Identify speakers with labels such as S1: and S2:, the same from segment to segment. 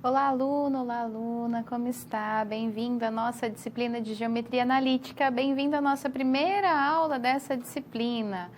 S1: Olá, aluno, olá, aluna, como está? Bem-vindo à nossa disciplina de Geometria Analítica, bem-vindo à nossa primeira aula dessa disciplina.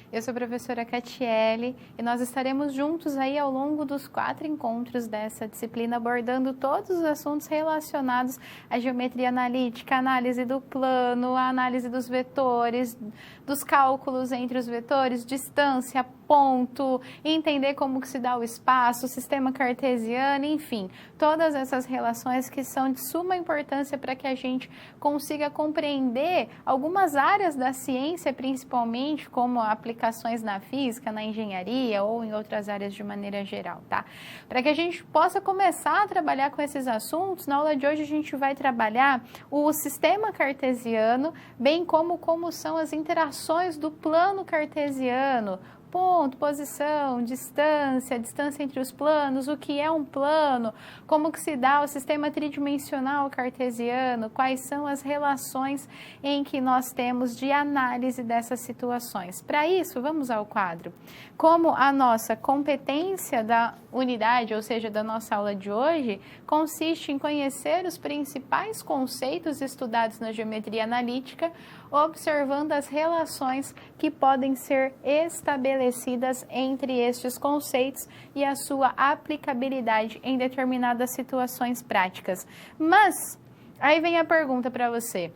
S1: Eu sou a professora Catiele e nós estaremos juntos aí ao longo dos 4 encontros dessa disciplina, abordando todos os assuntos relacionados à geometria analítica, análise do plano, a análise dos vetores, dos cálculos entre os vetores, distância, ponto, entender como que se dá o espaço, o sistema cartesiano, enfim, todas essas relações que são de suma importância para que a gente consiga compreender algumas áreas da ciência, principalmente como aplicações na física, na engenharia ou em outras áreas de maneira geral, tá? Para que a gente possa começar a trabalhar com esses assuntos, na aula de hoje a gente vai trabalhar o sistema cartesiano, bem como são as interações do plano cartesiano, ponto, posição, distância, distância entre os planos, o que é um plano, como que se dá o sistema tridimensional cartesiano, quais são as relações em que nós temos de análise dessas situações. Para isso, vamos ao quadro. Como a nossa competência da unidade, ou seja, da nossa aula de hoje, consiste em conhecer os principais conceitos estudados na geometria analítica, observando as relações que podem ser estabelecidas entre estes conceitos e a sua aplicabilidade em determinadas situações práticas. Mas, aí vem a pergunta para você: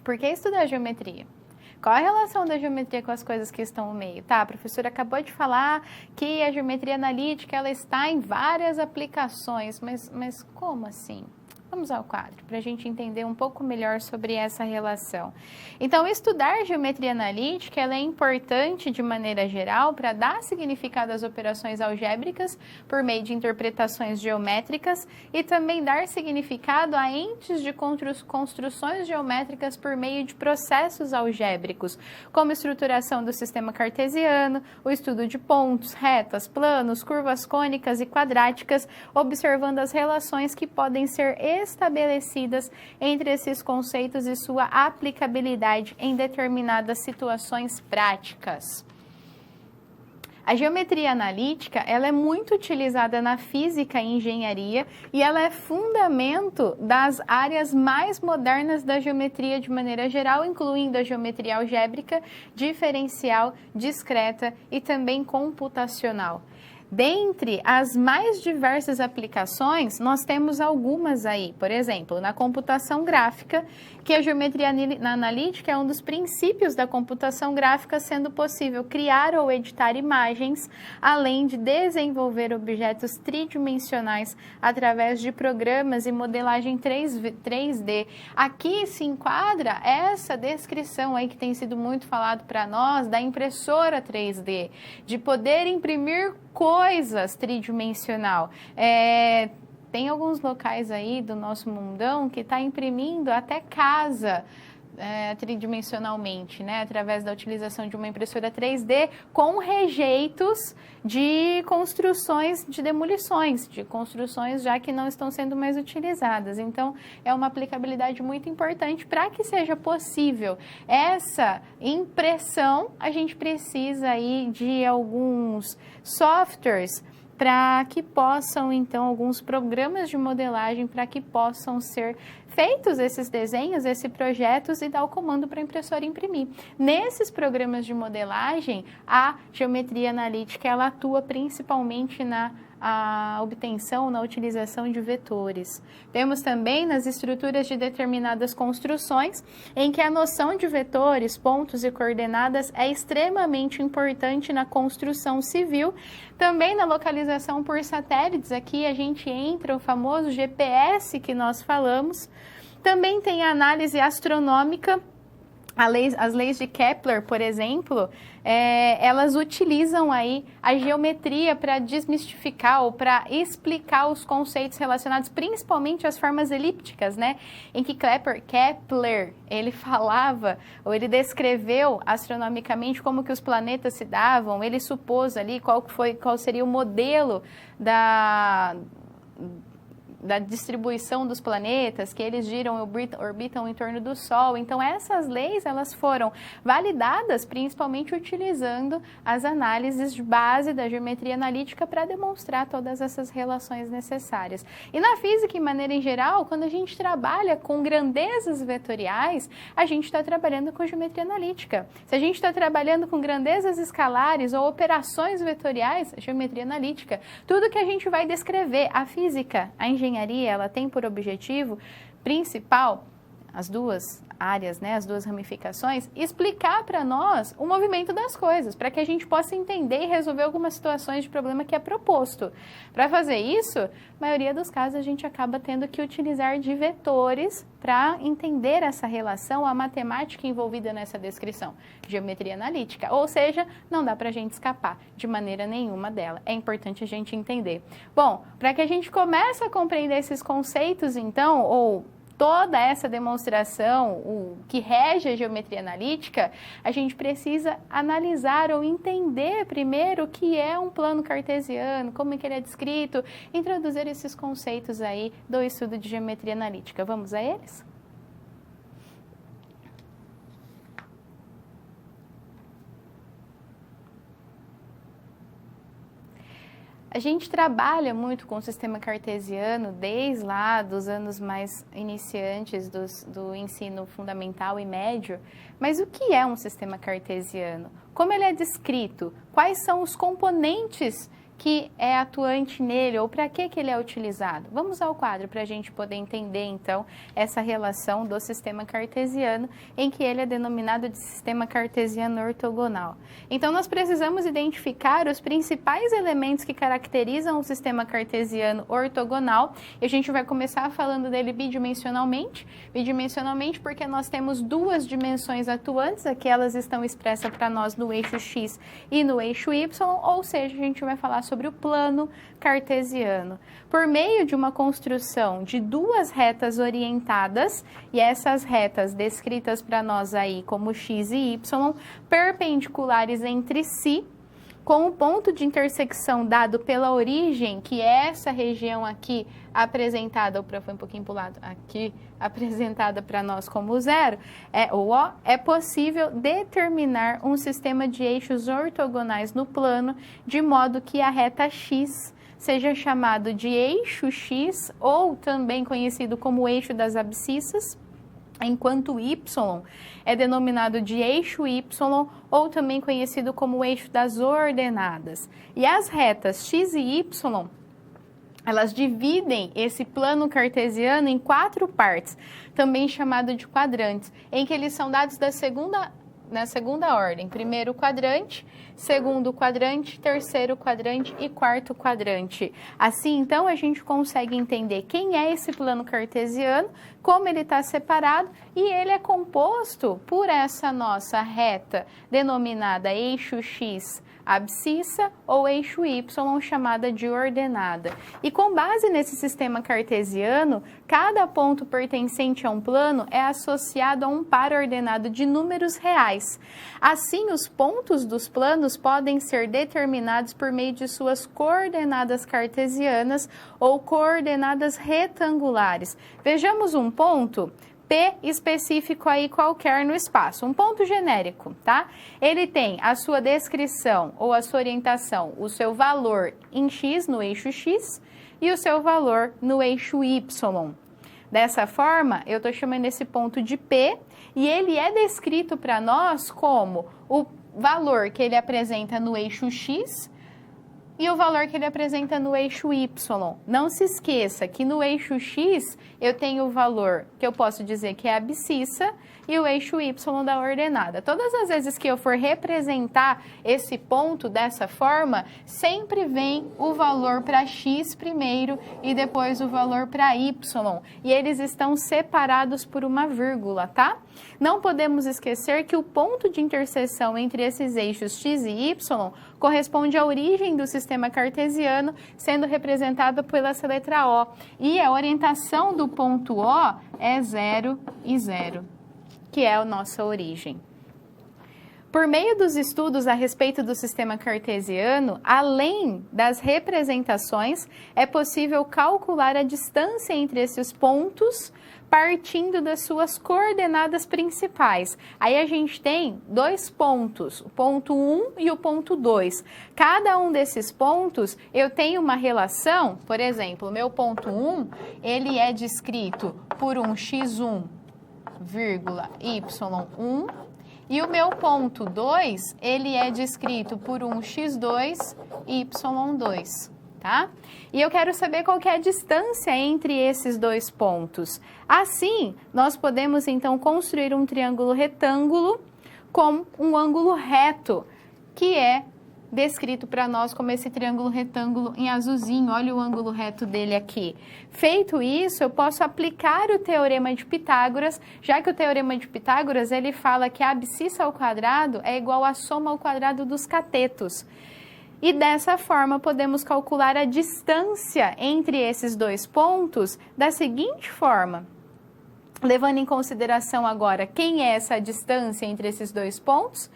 S1: por que estudar geometria? Qual a relação da geometria com as coisas que estão no meio? Tá, a professora acabou de falar que a geometria analítica ela está em várias aplicações, mas como assim? Vamos ao quadro, para a gente entender um pouco melhor sobre essa relação. Então, estudar geometria analítica ela é importante de maneira geral para dar significado às operações algébricas por meio de interpretações geométricas e também dar significado a entes de construções geométricas por meio de processos algébricos, como estruturação do sistema cartesiano, o estudo de pontos, retas, planos, curvas cônicas e quadráticas, observando as relações que podem ser estabelecidas entre esses conceitos e sua aplicabilidade em determinadas situações práticas. A geometria analítica ela é muito utilizada na física e engenharia e ela é fundamento das áreas mais modernas da geometria de maneira geral, incluindo a geometria algébrica, diferencial, discreta e também computacional. Dentre as mais diversas aplicações, nós temos algumas aí. Por exemplo, na computação gráfica, que a geometria analítica é um dos princípios da computação gráfica, sendo possível criar ou editar imagens, além de desenvolver objetos tridimensionais através de programas e modelagem 3D. Aqui se enquadra essa descrição aí que tem sido muito falado para nós da impressora 3D, de poder imprimir coisas tridimensional. Tem alguns locais aí do nosso mundão que está imprimindo até casa tridimensionalmente, né? Através da utilização de uma impressora 3D com rejeitos de construções de demolições, de construções já que não estão sendo mais utilizadas. Então, é uma aplicabilidade muito importante para que seja possível essa impressão. A gente precisa aí de alguns softwares para que possam, então, alguns programas de modelagem para que possam ser feitos esses desenhos, esses projetos e dar o comando para a impressora imprimir. Nesses programas de modelagem, a geometria analítica ela atua principalmente na obtenção, na utilização de vetores. Temos também nas estruturas de determinadas construções, em que a noção de vetores, pontos e coordenadas é extremamente importante na construção civil. Também na localização por satélites, aqui a gente entra o famoso GPS que nós falamos. Também tem a análise astronômica. As leis de Kepler, por exemplo, elas utilizam aí a geometria para desmistificar ou para explicar os conceitos relacionados principalmente às formas elípticas, né? Em que Kepler, ele falava, ou ele descreveu astronomicamente como que os planetas se davam, ele supôs ali qual seria o modelo da distribuição dos planetas, que eles giram, orbitam em torno do Sol. Então, essas leis, elas foram validadas principalmente utilizando as análises de base da geometria analítica para demonstrar todas essas relações necessárias. E na física, em maneira em geral, quando a gente trabalha com grandezas vetoriais, a gente está trabalhando com geometria analítica. Se a gente está trabalhando com grandezas escalares ou operações vetoriais, geometria analítica. Tudo que a gente vai descrever, a física, a engenharia, ela tem por objetivo principal, as duas áreas, né, as duas ramificações, explicar para nós o movimento das coisas, para que a gente possa entender e resolver algumas situações de problema que é proposto. Para fazer isso, na maioria dos casos a gente acaba tendo que utilizar de vetores para entender essa relação, a matemática envolvida nessa descrição, geometria analítica, ou seja, não dá para a gente escapar de maneira nenhuma dela, é importante a gente entender. Bom, para que a gente comece a compreender esses conceitos, então, ou toda essa demonstração, o que rege a geometria analítica, a gente precisa analisar ou entender primeiro o que é um plano cartesiano, como é que ele é descrito, introduzir esses conceitos aí do estudo de geometria analítica. Vamos a eles? A gente trabalha muito com o sistema cartesiano desde lá dos anos mais iniciantes do ensino fundamental e médio, mas o que é um sistema cartesiano? Como ele é descrito? Quais são os componentes que é atuante nele ou para que ele é utilizado? Vamos ao quadro para a gente poder entender, então, essa relação do sistema cartesiano, em que ele é denominado de sistema cartesiano ortogonal. Então, nós precisamos identificar os principais elementos que caracterizam o sistema cartesiano ortogonal, e a gente vai começar falando dele bidimensionalmente porque nós temos duas dimensões atuantes, aqui elas estão expressas para nós no eixo X e no eixo Y, ou seja, a gente vai falar sobre o plano cartesiano. Por meio de uma construção de duas retas orientadas, e essas retas descritas para nós aí como X e Y, perpendiculares entre si, com o ponto de intersecção dado pela origem, que é essa região aqui apresentada, foi um pouquinho para o lado, aqui apresentada para nós como zero, o O, é possível determinar um sistema de eixos ortogonais no plano, de modo que a reta X seja chamado de eixo X, ou também conhecido como eixo das abscissas, enquanto Y é denominado de eixo Y, ou também conhecido como eixo das ordenadas. E as retas X e Y, elas dividem esse plano cartesiano em 4 partes, também chamado de quadrantes, em que eles são dados na segunda ordem. Primeiro quadrante, segundo quadrante, terceiro quadrante e quarto quadrante. Assim, então, a gente consegue entender quem é esse plano cartesiano, como ele está separado, e ele é composto por essa nossa reta denominada eixo X abscissa ou eixo Y, chamada de ordenada. E com base nesse sistema cartesiano, cada ponto pertencente a um plano é associado a um par ordenado de números reais. Assim, os pontos dos planos podem ser determinados por meio de suas coordenadas cartesianas ou coordenadas retangulares. Vejamos um ponto P específico aí qualquer no espaço, um ponto genérico, tá? Ele tem a sua descrição ou a sua orientação, o seu valor em X, no eixo X, e o seu valor no eixo Y. Dessa forma, eu estou chamando esse ponto de P, e ele é descrito para nós como o valor que ele apresenta no eixo X, e o valor que ele apresenta no eixo Y. Não se esqueça que no eixo X eu tenho o valor que eu posso dizer que é a abscissa e o eixo Y da ordenada. Todas as vezes que eu for representar esse ponto dessa forma, sempre vem o valor para X primeiro e depois o valor para Y. E eles estão separados por uma vírgula, tá? Não podemos esquecer que o ponto de interseção entre esses eixos X e Y corresponde à origem do sistema cartesiano, sendo representada pela essa letra O. E a orientação do ponto O é 0 e 0, que é a nossa origem. Por meio dos estudos a respeito do sistema cartesiano, além das representações, é possível calcular a distância entre esses pontos partindo das suas coordenadas principais. Aí a gente tem dois pontos, o ponto 1 e o ponto 2. Cada um desses pontos eu tenho uma relação, por exemplo, o meu ponto 1, ele é descrito por um x1, y1, e o meu ponto 2, ele é descrito por um x2, y2, tá? E eu quero saber qual que é a distância entre esses dois pontos. Assim, nós podemos então construir um triângulo retângulo com um ângulo reto, que é descrito para nós como esse triângulo retângulo em azulzinho. Olha o ângulo reto dele aqui. Feito isso, eu posso aplicar o teorema de Pitágoras, já que o teorema de Pitágoras ele fala que a abscissa ao quadrado é igual à soma ao quadrado dos catetos. E dessa forma podemos calcular a distância entre esses dois pontos da seguinte forma. Levando em consideração agora quem é essa distância entre esses dois pontos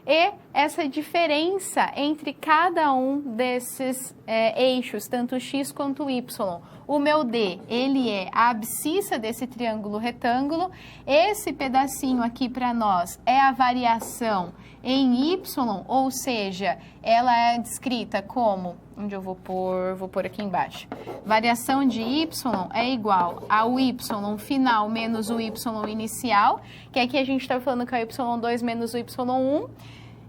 S1: e essa diferença entre cada um desses eixos, tanto x quanto y. O meu D, ele é a abscissa desse triângulo retângulo. Esse pedacinho aqui para nós é a variação em y, ou seja, ela é descrita como, onde eu vou pôr aqui embaixo. Variação de y é igual ao y final menos o y inicial, que aqui a gente está falando que é o y2 menos o y1.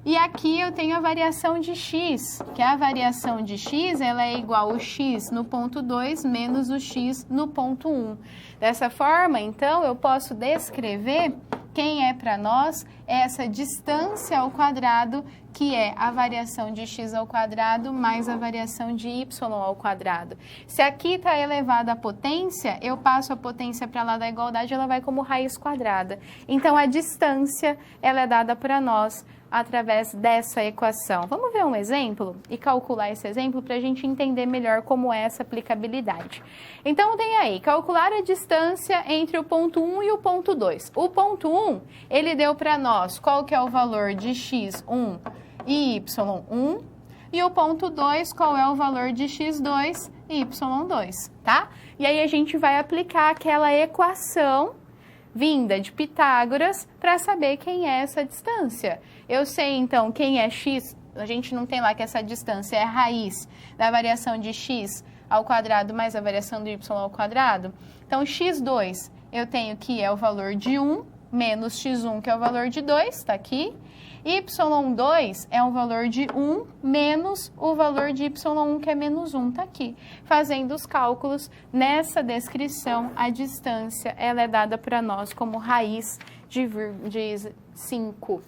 S1: E aqui eu tenho a variação de x, que a variação de x ela é igual ao x no ponto 2 menos o x no ponto 1. Dessa forma, então, eu posso descrever quem é para nós essa distância ao quadrado, que é a variação de x ao quadrado mais a variação de y ao quadrado. Se aqui está elevada a potência, eu passo a potência para lá da igualdade, ela vai como raiz quadrada. Então, a distância ela é dada para nós através dessa equação. Vamos ver um exemplo e calcular esse exemplo para a gente entender melhor como é essa aplicabilidade. Então, tem aí, calcular a distância entre o ponto 1 e o ponto 2. O ponto 1, ele deu para nós qual que é o valor de x1 e y1, e o ponto 2, qual é o valor de x2 e y2, tá? E aí a gente vai aplicar aquela equação vinda de Pitágoras para saber quem é essa distância. Eu sei, então, quem é x, a gente não tem lá que essa distância é a raiz da variação de x ao quadrado mais a variação do y ao quadrado. Então, x2 eu tenho que é o valor de 1 menos x1, que é o valor de 2, está aqui. y2 é o valor de 1 menos o valor de y1, que é menos 1, está aqui. Fazendo os cálculos, nessa descrição, a distância ela é dada para nós como raiz de 5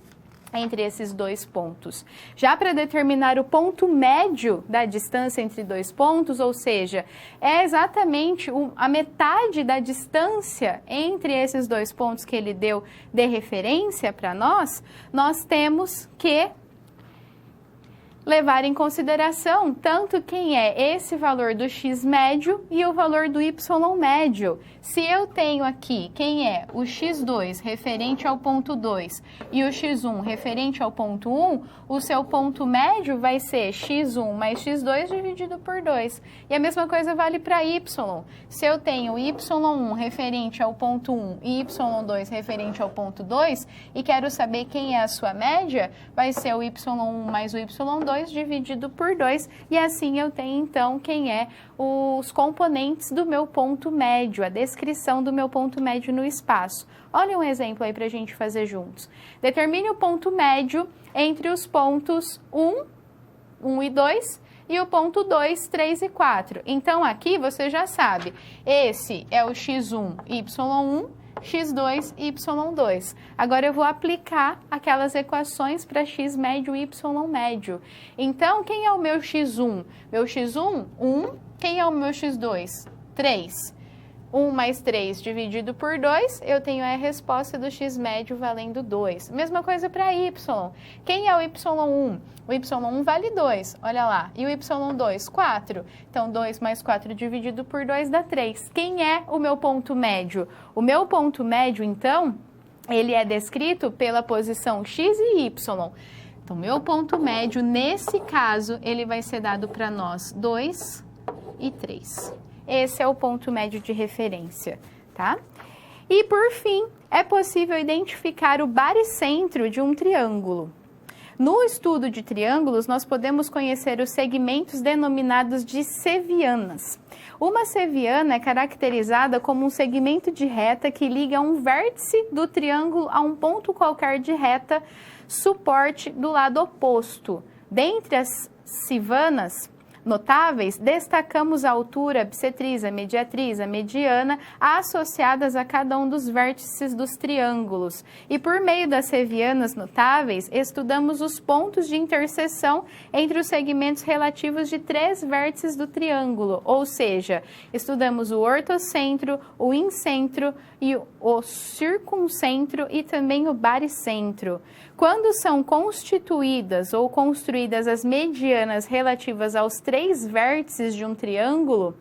S1: entre esses dois pontos. Já para determinar o ponto médio da distância entre dois pontos, ou seja, é exatamente a metade da distância entre esses dois pontos que ele deu de referência para nós, nós temos que levar em consideração tanto quem é esse valor do x médio e o valor do y médio. Se eu tenho aqui quem é o x2 referente ao ponto 2 e o x1 referente ao ponto 1, o seu ponto médio vai ser x1 mais x2 dividido por 2. E a mesma coisa vale para y. Se eu tenho y1 referente ao ponto 1 e y2 referente ao ponto 2 e quero saber quem é a sua média, vai ser o y1 mais o y2 dividido por 2, e assim eu tenho então quem é os componentes do meu ponto médio, a descrição do meu ponto médio no espaço. Olha um exemplo aí para a gente fazer juntos. Determine o ponto médio entre os pontos 1 e 2 e o ponto 2, 3 e 4. Então aqui você já sabe, esse é o x1, y1, x2 e y2. Agora eu vou aplicar aquelas equações para x médio e y médio. Então, quem é o meu x1? Meu x1, 1. Quem é o meu x2? 3. 1 mais 3 dividido por 2, eu tenho a resposta do x médio valendo 2. Mesma coisa para y. Quem é o y1? O y1 vale 2, olha lá. E o y2? 4. Então, 2 mais 4 dividido por 2 dá 3. Quem é o meu ponto médio? O meu ponto médio, então, ele é descrito pela posição x e y. Então, meu ponto médio, nesse caso, ele vai ser dado para nós 2 e 3. Esse é o ponto médio de referência, tá? E, por fim, é possível identificar o baricentro de um triângulo. No estudo de triângulos, nós podemos conhecer os segmentos denominados de sevianas. Uma seviana é caracterizada como um segmento de reta que liga um vértice do triângulo a um ponto qualquer de reta suporte do lado oposto. Dentre as sevianas notáveis, destacamos a altura, a bissetriz, a mediatriz, a mediana, associadas a cada um dos vértices dos triângulos. E por meio das sevianas notáveis, estudamos os pontos de interseção entre os segmentos relativos de 3 vértices do triângulo, ou seja, estudamos o ortocentro, o incentro, e o circuncentro e também o baricentro. Quando são constituídas ou construídas as medianas relativas aos 3 vértices de um triângulo,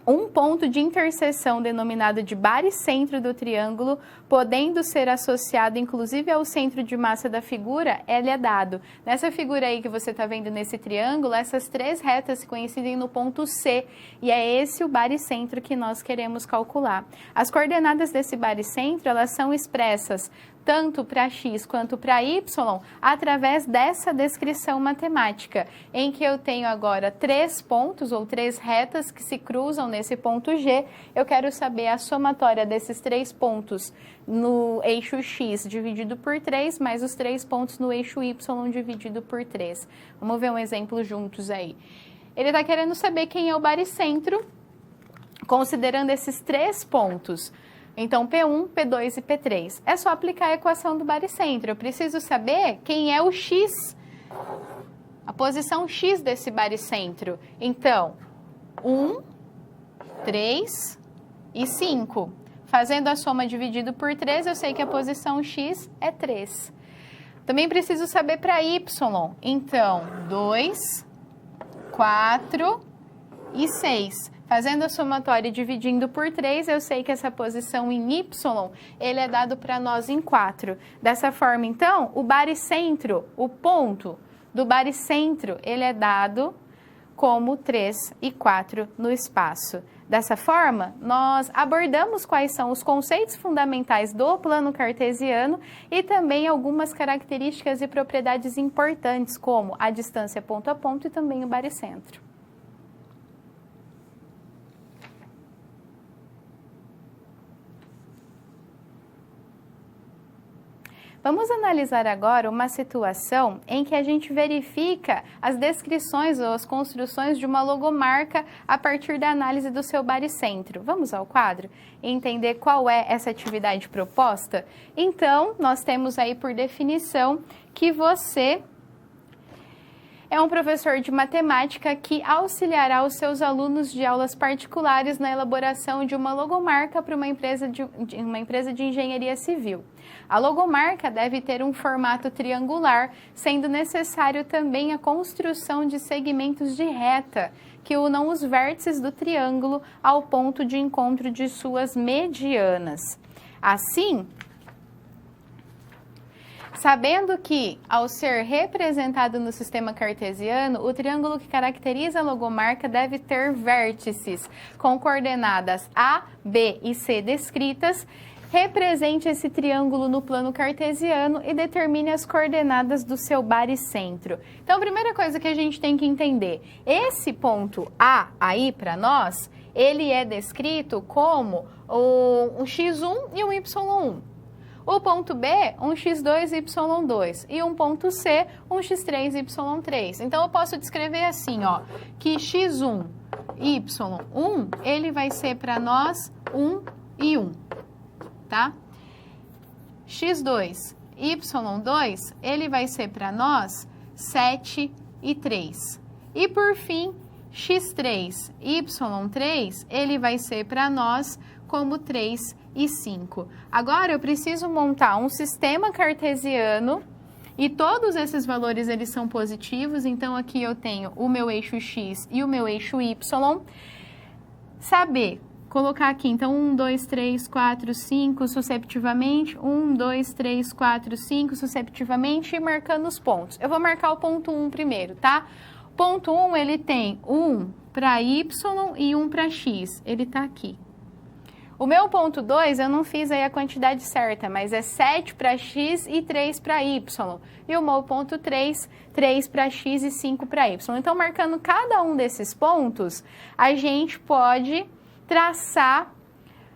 S1: um ponto de interseção denominado de baricentro do triângulo, podendo ser associado inclusive ao centro de massa da figura, ele é dado. Nessa figura aí que você está vendo nesse triângulo, essas 3 retas se coincidem no ponto C, e é esse o baricentro que nós queremos calcular. As coordenadas desse baricentro, elas são expressas tanto para x quanto para y, através dessa descrição matemática, em que eu tenho agora 3 pontos ou 3 retas que se cruzam nesse ponto G. Eu quero saber a somatória desses 3 pontos no eixo x dividido por 3, mais os 3 pontos no eixo y dividido por 3. Vamos ver um exemplo juntos aí. Ele está querendo saber quem é o baricentro, considerando esses 3 pontos. Então, P1, P2 e P3. É só aplicar a equação do baricentro. Eu preciso saber quem é o x, a posição x desse baricentro. Então, 1, 3 e 5. Fazendo a soma dividido por 3, eu sei que a posição x é 3. Também preciso saber para y. Então, 2, 4 e 6. Fazendo a somatória e dividindo por 3, eu sei que essa posição em y, ele é dado para nós em 4. Dessa forma, então, o baricentro, o ponto do baricentro, ele é dado como 3 e 4 no espaço. Dessa forma, nós abordamos quais são os conceitos fundamentais do plano cartesiano e também algumas características e propriedades importantes, como a distância ponto a ponto e também o baricentro. Vamos analisar agora uma situação em que a gente verifica as descrições ou as construções de uma logomarca a partir da análise do seu baricentro. Vamos ao quadro e entender qual é essa atividade proposta? Então, nós temos aí por definição que você é um professor de matemática que auxiliará os seus alunos de aulas particulares na elaboração de uma logomarca para uma empresa de engenharia civil. A logomarca deve ter um formato triangular, sendo necessário também a construção de segmentos de reta que unam os vértices do triângulo ao ponto de encontro de suas medianas. Assim, sabendo que, ao ser representado no sistema cartesiano, o triângulo que caracteriza a logomarca deve ter vértices com coordenadas A, B e C descritas, represente esse triângulo no plano cartesiano e determine as coordenadas do seu baricentro. Então, a primeira coisa que a gente tem que entender, esse ponto A aí para nós, ele é descrito como um x1 e um y1. O ponto B, um x2 e y2. E um ponto C, um x3 e y3. Então, eu posso descrever assim, ó, que x1 e y1, ele vai ser para nós 1 e 1, tá? x2 e y2, ele vai ser para nós 7 e 3. E, por fim, x3 e y3, ele vai ser para nós como 3 e 5. Agora, eu preciso montar um sistema cartesiano e todos esses valores, eles são positivos. Então, aqui eu tenho o meu eixo x e o meu eixo y. Saber colocar aqui, então, 1, 2, 3, 4, 5, susceptivamente, 1, 2, 3, 4, 5, susceptivamente, e marcando os pontos. Eu vou marcar o ponto 1 primeiro, tá? Ponto 1, ele tem 1 para y e 1 para x, ele tá aqui. O meu ponto 2, eu não fiz aí a quantidade certa, mas é 7 para x e 3 para y. E o meu ponto 3, 3 para x e 5 para y. Então, marcando cada um desses pontos, a gente pode traçar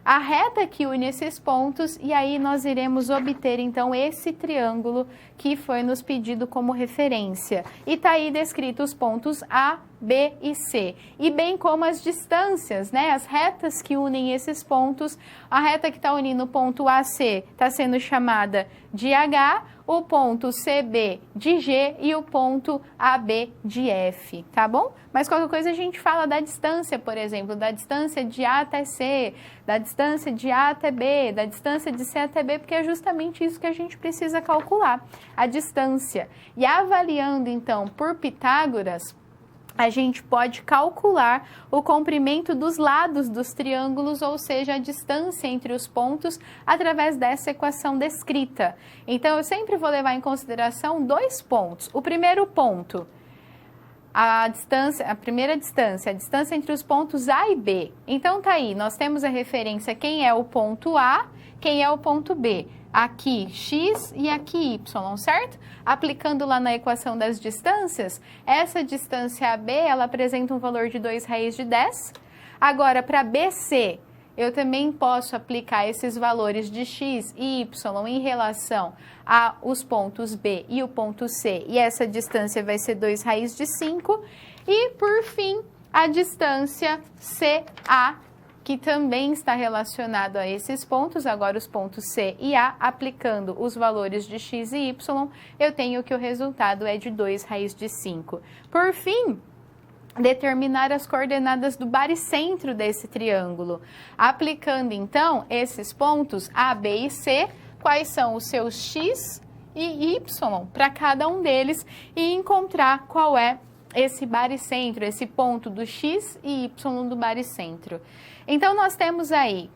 S1: a reta que une esses pontos e aí nós iremos obter, então, esse triângulo que foi nos pedido como referência. E tá aí descrito os pontos A, B e C. E bem como as distâncias, né? As retas que unem esses pontos. A reta que está unindo o ponto AC está sendo chamada de H, o ponto CB de G e o ponto AB de F, tá bom? Mas qualquer coisa a gente fala da distância, por exemplo, da distância de A até C, da distância de A até B, da distância de C até B, porque é justamente isso que a gente precisa calcular, a distância. E avaliando, então, por Pitágoras, a gente pode calcular o comprimento dos lados dos triângulos, ou seja, a distância entre os pontos, através dessa equação descrita. Então, eu sempre vou levar em consideração dois pontos. O primeiro ponto, a primeira distância, a distância entre os pontos A e B. Então, tá aí, nós temos a referência quem é o ponto A, quem é o ponto B. Aqui x e aqui y, certo? Aplicando lá na equação das distâncias, essa distância AB, ela apresenta um valor de 2 raiz de 10. Agora, para BC, eu também posso aplicar esses valores de x e y em relação aos pontos B e o ponto C, e essa distância vai ser 2 raiz de 5. E, por fim, a distância CA, que também está relacionado a esses pontos, agora os pontos C e A, aplicando os valores de x e y, eu tenho que o resultado é de 2 raiz de 5. Por fim, determinar as coordenadas do baricentro desse triângulo. Aplicando, então, esses pontos A, B e C, quais são os seus x e y para cada um deles e encontrar qual é esse baricentro, esse ponto do x e y do baricentro. Então, nós temos aí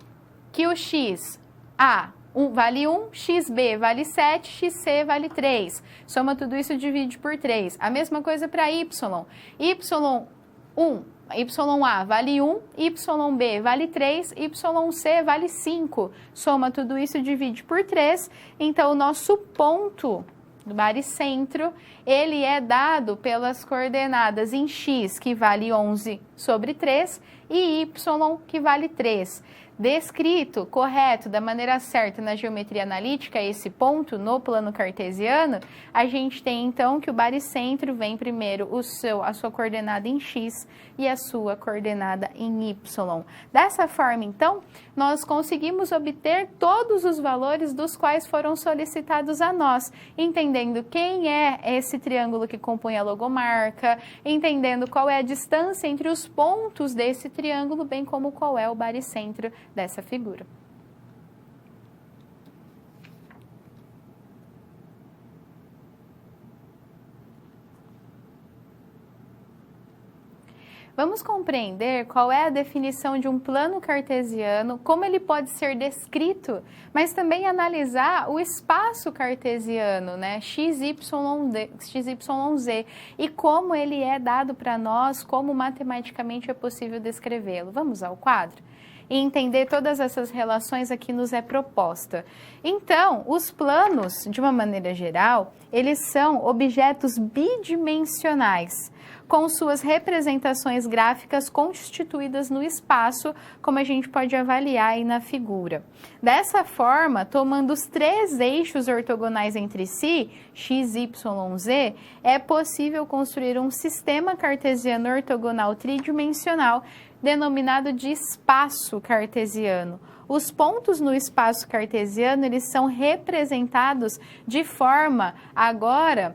S1: que o x A vale 1, xb vale 7, xc vale 3. Soma tudo isso e divide por 3. A mesma coisa para y. YA vale 1, YB vale 3, YC vale 5. Soma tudo isso e divide por 3. Então, o nosso ponto do baricentro, ele é dado pelas coordenadas em x, que vale 11 sobre 3, e y, que vale 3. Descrito, correto, da maneira certa na geometria analítica, esse ponto no plano cartesiano, a gente tem então que o baricentro vem primeiro a sua coordenada em x e a sua coordenada em y. Dessa forma, então, nós conseguimos obter todos os valores dos quais foram solicitados a nós, entendendo quem é esse triângulo que compõe a logomarca, entendendo qual é a distância entre os pontos desse triângulo, bem como qual é o baricentro dessa figura. Vamos compreender qual é a definição de um plano cartesiano, como ele pode ser descrito, mas também analisar o espaço cartesiano, né? XYZ, e como ele é dado para nós, como matematicamente é possível descrevê-lo. Vamos ao quadro? E entender todas essas relações aqui nos é proposta. Então, os planos, de uma maneira geral, eles são objetos bidimensionais, com suas representações gráficas constituídas no espaço, como a gente pode avaliar aí na figura. Dessa forma, tomando os três eixos ortogonais entre si, x, y, z, é possível construir um sistema cartesiano ortogonal tridimensional denominado de espaço cartesiano. Os pontos no espaço cartesiano, eles são representados de forma, agora,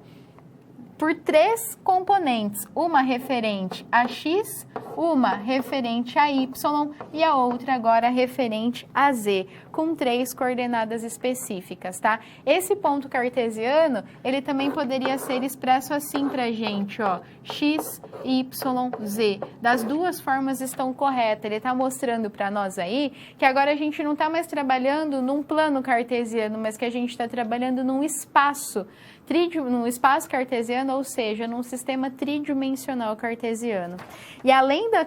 S1: por 3 componentes, uma referente a x, uma referente a y e a outra agora referente a z, com 3 coordenadas específicas, tá? Esse ponto cartesiano, ele também poderia ser expresso assim pra gente, ó, x, y, z. Das duas formas estão corretas. Ele tá mostrando para nós aí que agora a gente não tá mais trabalhando num plano cartesiano, mas que a gente está trabalhando num espaço cartesiano, ou seja, num sistema tridimensional cartesiano. E além da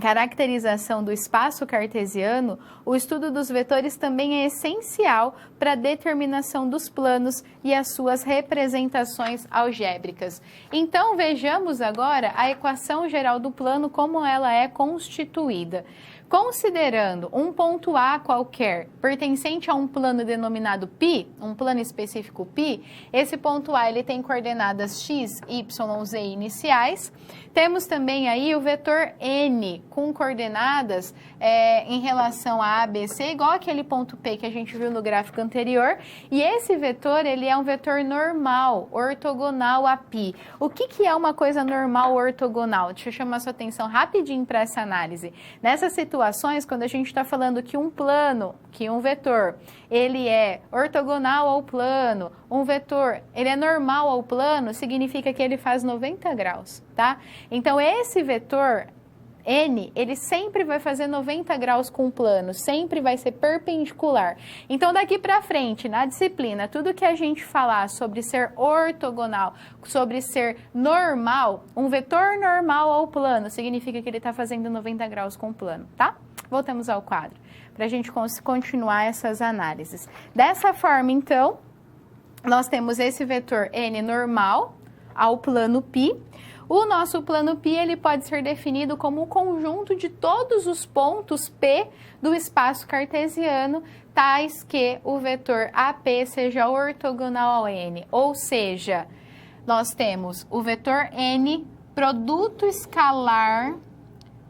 S1: caracterização do espaço cartesiano, o estudo dos vetores também é essencial para a determinação dos planos e as suas representações algébricas. Então, vejamos agora a equação geral do plano, como ela é constituída. Considerando um ponto A qualquer pertencente a um plano denominado π, um plano específico π, esse ponto A ele tem coordenadas x, y, z iniciais. Temos também aí o vetor n com coordenadas em relação a B, C, igual aquele ponto P que a gente viu no gráfico anterior. E esse vetor, ele é um vetor normal, ortogonal a π. O que é uma coisa normal ortogonal? Deixa eu chamar sua atenção rapidinho para essa análise. Nessas situações, quando a gente está falando que um plano, que um vetor, ele é ortogonal ao plano, um vetor, ele é normal ao plano, significa que ele faz 90 graus, tá? Então, esse vetor n, ele sempre vai fazer 90 graus com o plano, sempre vai ser perpendicular. Então, daqui para frente, na disciplina, tudo que a gente falar sobre ser ortogonal, sobre ser normal, um vetor normal ao plano, significa que ele está fazendo 90 graus com o plano, tá? Voltamos ao quadro, para a gente continuar essas análises. Dessa forma, então, nós temos esse vetor n normal ao plano π. O nosso plano π, ele pode ser definido como o conjunto de todos os pontos P do espaço cartesiano, tais que o vetor AP seja ortogonal ao n. Ou seja, nós temos o vetor n, produto escalar,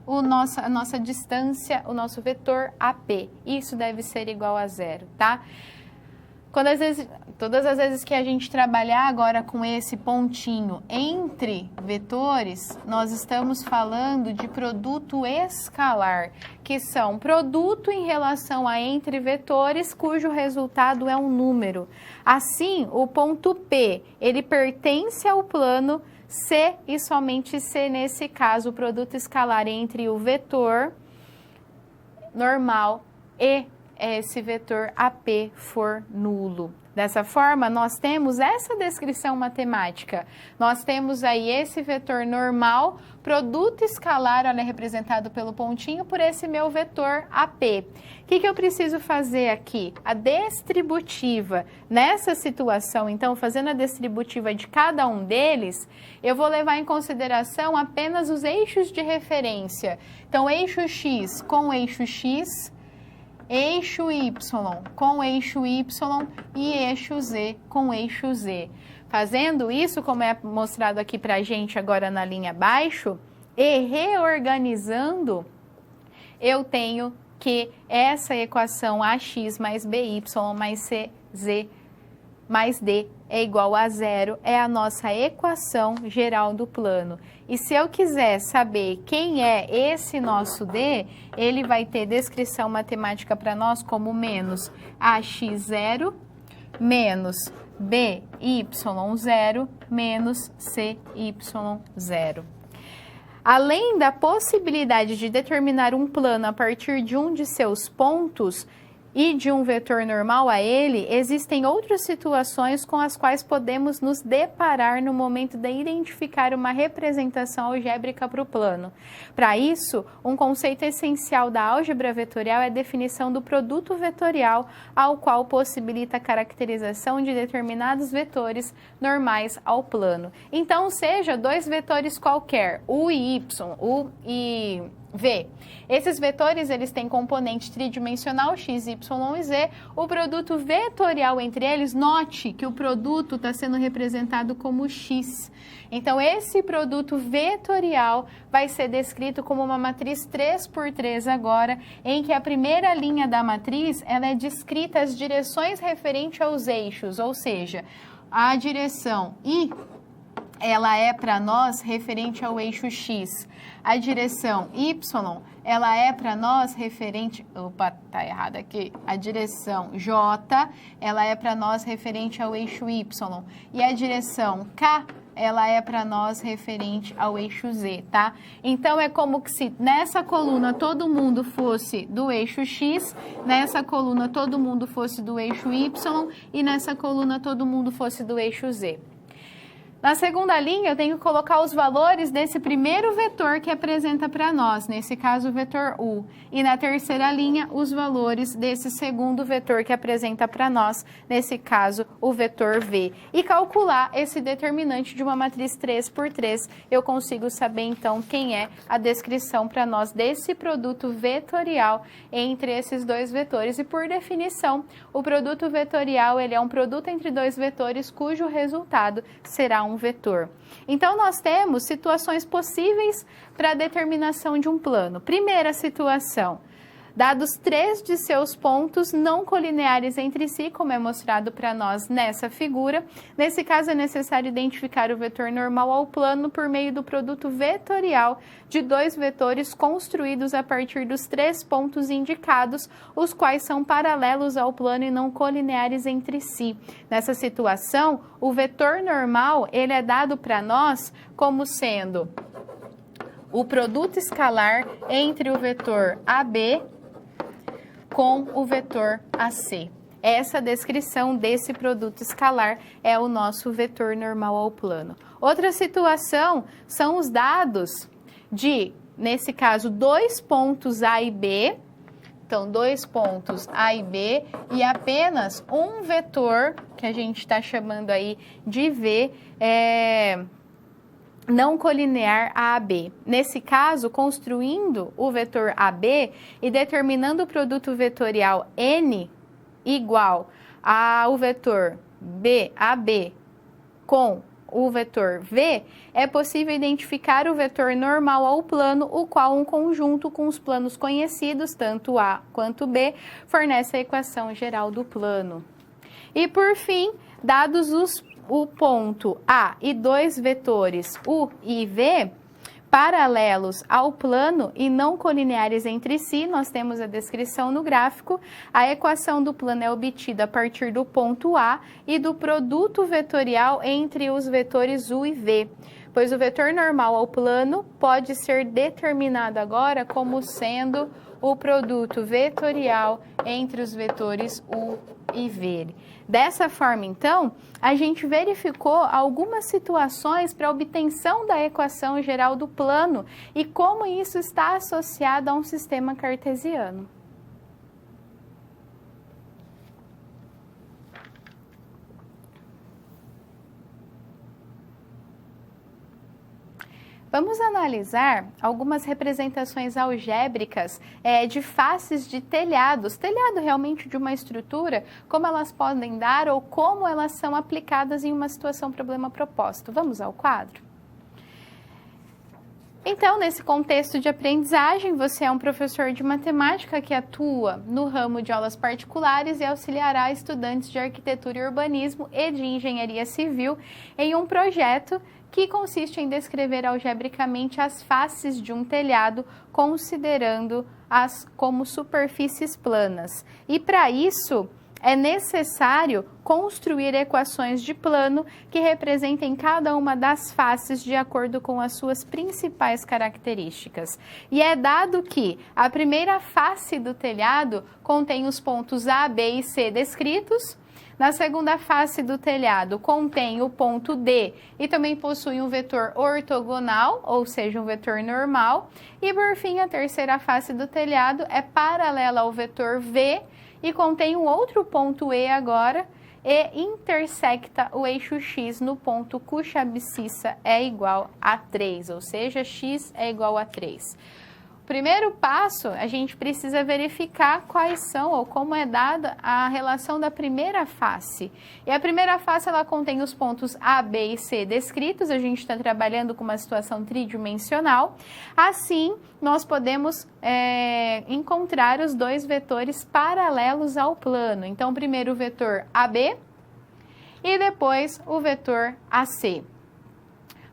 S1: a nossa distância, o nosso vetor AP. Isso deve ser igual a 0, tá? Todas as vezes que a gente trabalhar agora com esse pontinho entre vetores, nós estamos falando de produto escalar, que são produto em relação a entre vetores, cujo resultado é um número. Assim, o ponto P, ele pertence ao plano C e somente C, nesse caso, o produto escalar entre o vetor normal e esse vetor AP for nulo. Dessa forma, nós temos essa descrição matemática. Nós temos aí esse vetor normal, produto escalar, olha, representado pelo pontinho, por esse meu vetor AP. O que eu preciso fazer aqui? A distributiva. Nessa situação, então, fazendo a distributiva de cada um deles, eu vou levar em consideração apenas os eixos de referência. Então, eixo X com eixo X, eixo Y com eixo Y e eixo Z com eixo Z. Fazendo isso, como é mostrado aqui para a gente agora na linha abaixo, e reorganizando, eu tenho que essa equação AX mais BY mais CZ mais D é igual a 0, é a nossa equação geral do plano. E se eu quiser saber quem é esse nosso D, ele vai ter descrição matemática para nós como menos AX0 menos BY0 menos CY0. Além da possibilidade de determinar um plano a partir de um de seus pontos e de um vetor normal a ele, existem outras situações com as quais podemos nos deparar no momento de identificar uma representação algébrica para o plano. Para isso, um conceito essencial da álgebra vetorial é a definição do produto vetorial, ao qual possibilita a caracterização de determinados vetores normais ao plano. Então, seja dois vetores qualquer, U e Y, U e V. Esses vetores, eles têm componente tridimensional x, y e z. O produto vetorial entre eles, note que o produto está sendo representado como x. Então, esse produto vetorial vai ser descrito como uma matriz 3x3 agora, em que a primeira linha da matriz, ela é descrita as direções referentes aos eixos, ou seja, a direção I ela é para nós referente ao eixo X. A direção Y, ela é para nós referente... Opa, tá errado aqui. A direção J, ela é para nós referente ao eixo Y. E a direção K, ela é para nós referente ao eixo Z, tá? Então, é como que se nessa coluna todo mundo fosse do eixo X, nessa coluna todo mundo fosse do eixo Y e nessa coluna todo mundo fosse do eixo Z. Na segunda linha, eu tenho que colocar os valores desse primeiro vetor que apresenta para nós, nesse caso o vetor U. E na terceira linha, os valores desse segundo vetor que apresenta para nós, nesse caso o vetor V. E calcular esse determinante de uma matriz 3×3, eu consigo saber então quem é a descrição para nós desse produto vetorial entre esses dois vetores. E por definição, o produto vetorial ele é um produto entre dois vetores cujo resultado será um vetor. Então, nós temos situações possíveis para a determinação de um plano. Primeira situação, dados 3 de seus pontos não colineares entre si, como é mostrado para nós nessa figura. Nesse caso, é necessário identificar o vetor normal ao plano por meio do produto vetorial de dois vetores construídos a partir dos 3 pontos indicados, os quais são paralelos ao plano e não colineares entre si. Nessa situação, o vetor normal ele é dado para nós como sendo o produto escalar entre o vetor AB com o vetor AC. Essa descrição desse produto escalar é o nosso vetor normal ao plano. Outra situação são os dados de, nesse caso, 2 pontos A e B. Então, 2 pontos A e B e apenas um vetor, que a gente está chamando aí de V, não colinear a AB. Nesse caso, construindo o vetor AB e determinando o produto vetorial N igual ao vetor AB com o vetor V, é possível identificar o vetor normal ao plano, o qual um conjunto com os planos conhecidos, tanto A quanto B, fornece a equação geral do plano. E por fim, dados o ponto A e dois vetores U e V, paralelos ao plano e não colineares entre si, nós temos a descrição no gráfico. A equação do plano é obtida a partir do ponto A e do produto vetorial entre os vetores U e V, pois o vetor normal ao plano pode ser determinado agora como sendo o produto vetorial entre os vetores U e V. Dessa forma, então, a gente verificou algumas situações para a obtenção da equação geral do plano e como isso está associado a um sistema cartesiano. Vamos analisar algumas representações algébricas de faces de telhados, telhado realmente de uma estrutura, como elas podem dar ou como elas são aplicadas em uma situação problema proposto. Vamos ao quadro? Então, nesse contexto de aprendizagem, você é um professor de matemática que atua no ramo de aulas particulares e auxiliará estudantes de arquitetura e urbanismo e de engenharia civil em um projeto que consiste em descrever algebricamente as faces de um telhado, considerando-as como superfícies planas. E para isso, é necessário construir equações de plano que representem cada uma das faces de acordo com as suas principais características. E é dado que a primeira face do telhado contém os pontos A, B e C descritos. Na segunda face do telhado contém o ponto D e também possui um vetor ortogonal, ou seja, um vetor normal. E por fim, a terceira face do telhado é paralela ao vetor V e contém um outro ponto E agora e intersecta o eixo X no ponto cuja abscissa é igual a 3, ou seja, X é igual a 3. Primeiro passo, a gente precisa verificar quais são ou como é dada a relação da primeira face. E a primeira face, ela contém os pontos A, B e C descritos, a gente está trabalhando com uma situação tridimensional. Assim, nós podemos encontrar os dois vetores paralelos ao plano. Então, primeiro o vetor AB e depois o vetor AC.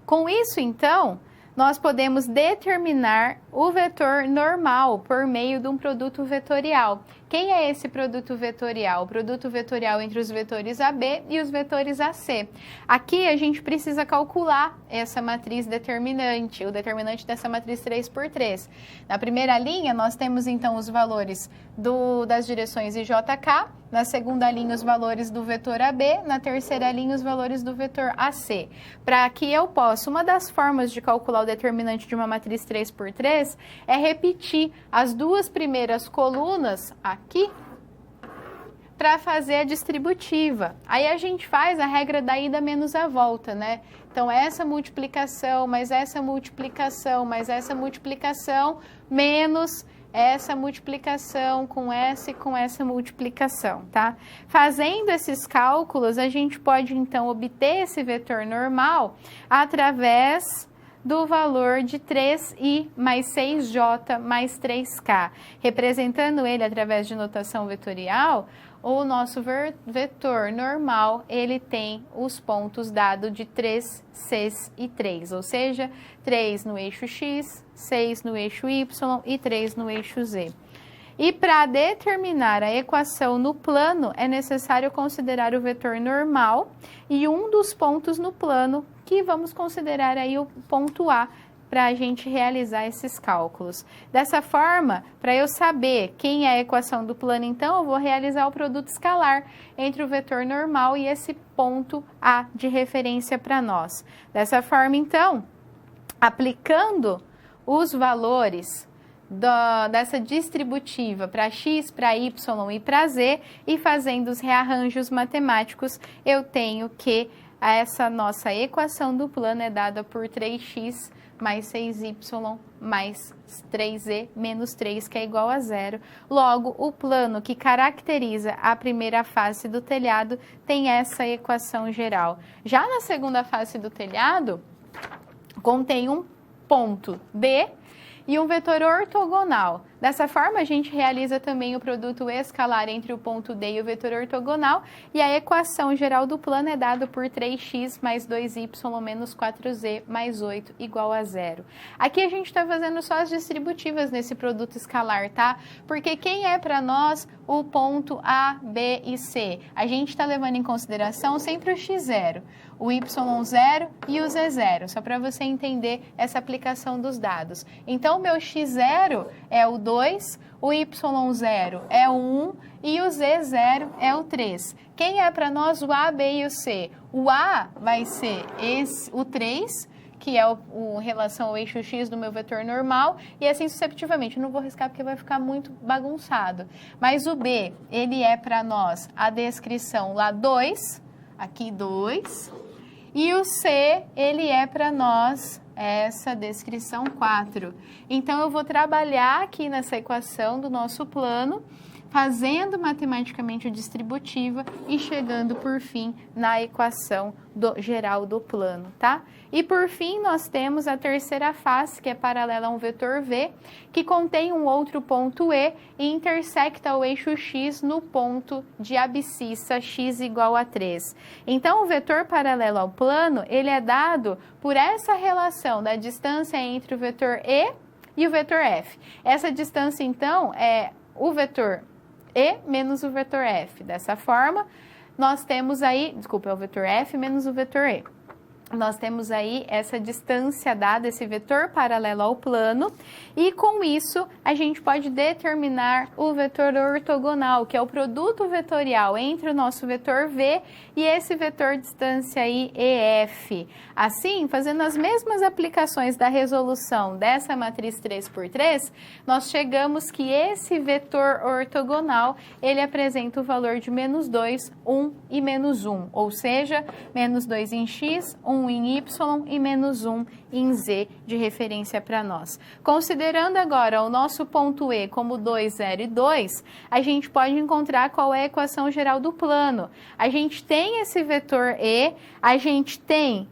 S1: Com isso, então, nós podemos determinar o vetor normal por meio de um produto vetorial. Quem é esse produto vetorial? O produto vetorial entre os vetores AB e os vetores AC. Aqui a gente precisa calcular essa matriz determinante, o determinante dessa matriz 3×3. Na primeira linha, nós temos então os valores das direções I, J, K. Na segunda linha, os valores do vetor AB. Na terceira linha, os valores do vetor AC. Para que eu possa, uma das formas de calcular o determinante de uma matriz 3×3 é repetir as duas primeiras colunas aqui para fazer a distributiva. Aí a gente faz a regra da ida menos a volta, né? Então, essa multiplicação, mais essa multiplicação, mais essa multiplicação, menos essa multiplicação com essa e com essa multiplicação, tá? Fazendo esses cálculos, a gente pode, então, obter esse vetor normal através do valor de 3i mais 6j mais 3k. Representando ele através de notação vetorial, o nosso vetor normal, ele tem os pontos dados de 3, 6 e 3, ou seja, 3 no eixo x, 6 no eixo y e 3 no eixo z. E para determinar a equação no plano, é necessário considerar o vetor normal e um dos pontos no plano, que vamos considerar aí o ponto A, para a gente realizar esses cálculos. Dessa forma, para eu saber quem é a equação do plano, então, eu vou realizar o produto escalar entre o vetor normal e esse ponto A de referência para nós. Dessa forma, então, aplicando os valores dessa distributiva para x, para y e para z e fazendo os rearranjos matemáticos, eu tenho que essa nossa equação do plano é dada por 3x mais 6y mais 3z menos 3, que é igual a 0. Logo, o plano que caracteriza a primeira face do telhado tem essa equação geral. Já na segunda face do telhado, contém um ponto D e um vetor ortogonal. Dessa forma, a gente realiza também o produto escalar entre o ponto D e o vetor ortogonal, e a equação geral do plano é dada por 3x mais 2y menos 4z mais 8 igual a 0. Aqui a gente está fazendo só as distributivas nesse produto escalar, tá? Porque quem é para nós o ponto A, B e C? A gente está levando em consideração sempre o x0, o y0 e o z0, só para você entender essa aplicação dos dados. Então, o meu x0 é o 2, o y0 é o 1 e o z0 é o 3. Quem é para nós o A, B e o C? O A vai ser o 3, que é o relação ao eixo x do meu vetor normal, e assim sucessivamente. Eu não vou riscar porque vai ficar muito bagunçado. Mas o B, ele é para nós a descrição lá 2, aqui 2, e o C, ele é para nós essa descrição 4. Então, eu vou trabalhar aqui nessa equação do nosso plano, fazendo matematicamente a distributiva e chegando, por fim, na equação geral do plano, tá? E, por fim, nós temos a terceira face, que é paralela a um vetor V, que contém um outro ponto E e intersecta o eixo X no ponto de abscissa x igual a 3. Então, o vetor paralelo ao plano, ele é dado por essa relação da distância entre o vetor E e o vetor F. Essa distância, então, é o vetor E menos o vetor F. Dessa forma, nós temos aí, é o vetor F menos o vetor E. Nós temos aí essa distância dada, esse vetor paralelo ao plano, e com isso a gente pode determinar o vetor ortogonal, que é o produto vetorial entre o nosso vetor V e esse vetor distância aí EF. Assim, fazendo as mesmas aplicações da resolução dessa matriz 3×3, nós chegamos que esse vetor ortogonal, ele apresenta o valor de menos 2, 1 e menos 1, ou seja, menos 2 em x, 1 em y e menos 1 em z de referência para nós. Considerando agora o nosso ponto E como 2, 0 e 2, a gente pode encontrar qual é a equação geral do plano. A gente tem esse vetor E, a gente tem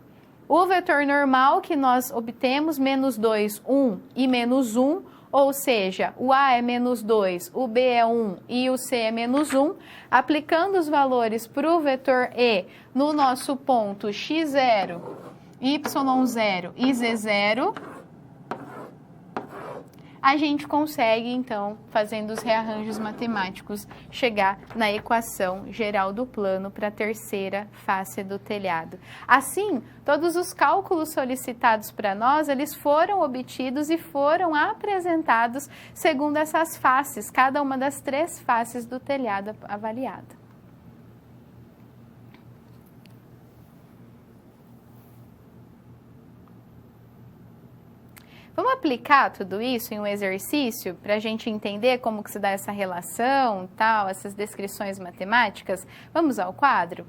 S1: o vetor normal que nós obtemos, menos 2, 1 e menos 1, ou seja, o A é menos 2, o B é 1 e o C é menos 1. Aplicando os valores para o vetor E no nosso ponto x0 Y0 e Z0, a gente consegue, então, fazendo os rearranjos matemáticos, chegar na equação geral do plano para a terceira face do telhado. Assim, todos os cálculos solicitados para nós, eles foram obtidos e foram apresentados segundo essas faces, cada uma das 3 faces do telhado avaliada. Vamos aplicar tudo isso em um exercício para a gente entender como que se dá essa relação, tal, essas descrições matemáticas? Vamos ao quadro?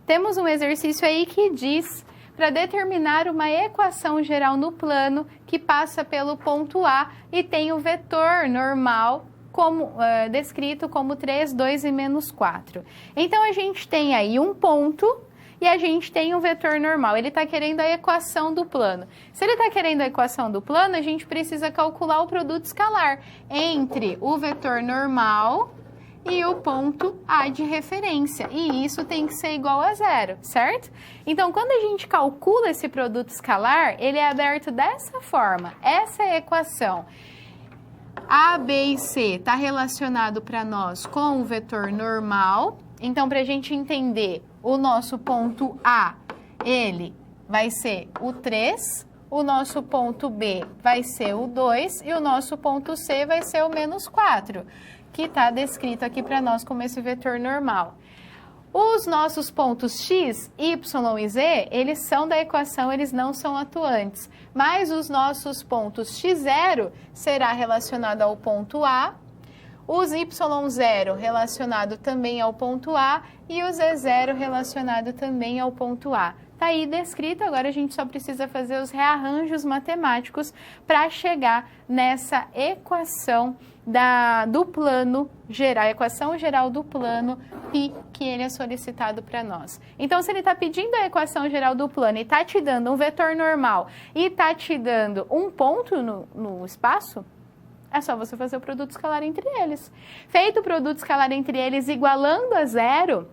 S1: Temos um exercício aí que diz para determinar uma equação geral no plano que passa pelo ponto A e tem o vetor normal como, descrito como 3, 2 e menos 4. Então, a gente tem aí um ponto e a gente tem um vetor normal. Ele está querendo a equação do plano. Se ele está querendo a equação do plano, a gente precisa calcular o produto escalar entre o vetor normal e o ponto A de referência. E isso tem que ser igual a 0, certo? Então, quando a gente calcula esse produto escalar, ele é aberto dessa forma. Essa é a equação. A, B e C está relacionado para nós com o vetor normal. Então, para a gente entender o nosso ponto A, ele vai ser o 3, o nosso ponto B vai ser o 2 e o nosso ponto C vai ser o menos 4, que está descrito aqui para nós como esse vetor normal. Os nossos pontos x, y e z, eles são da equação, eles não são atuantes. Mas os nossos pontos x0 será relacionado ao ponto A, os y0 relacionado também ao ponto A e o z0 relacionado também ao ponto A. Está aí descrito, agora a gente só precisa fazer os rearranjos matemáticos para chegar nessa equação do plano geral, a equação geral do plano π, que ele é solicitado para nós. Então, se ele está pedindo a equação geral do plano e está te dando um vetor normal e está te dando um ponto no espaço, é só você fazer o produto escalar entre eles. Feito o produto escalar entre eles igualando a 0,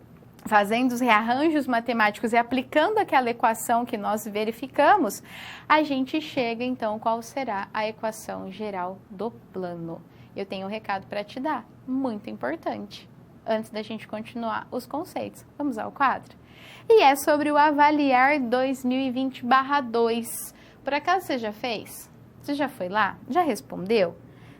S1: fazendo os rearranjos matemáticos e aplicando aquela equação que nós verificamos, a gente chega então qual será a equação geral do plano. Eu tenho um recado para te dar, muito importante, antes da gente continuar os conceitos. Vamos ao quadro? E é sobre o Avaliar 2020/2. Por acaso você já fez? Você já foi lá? Já respondeu?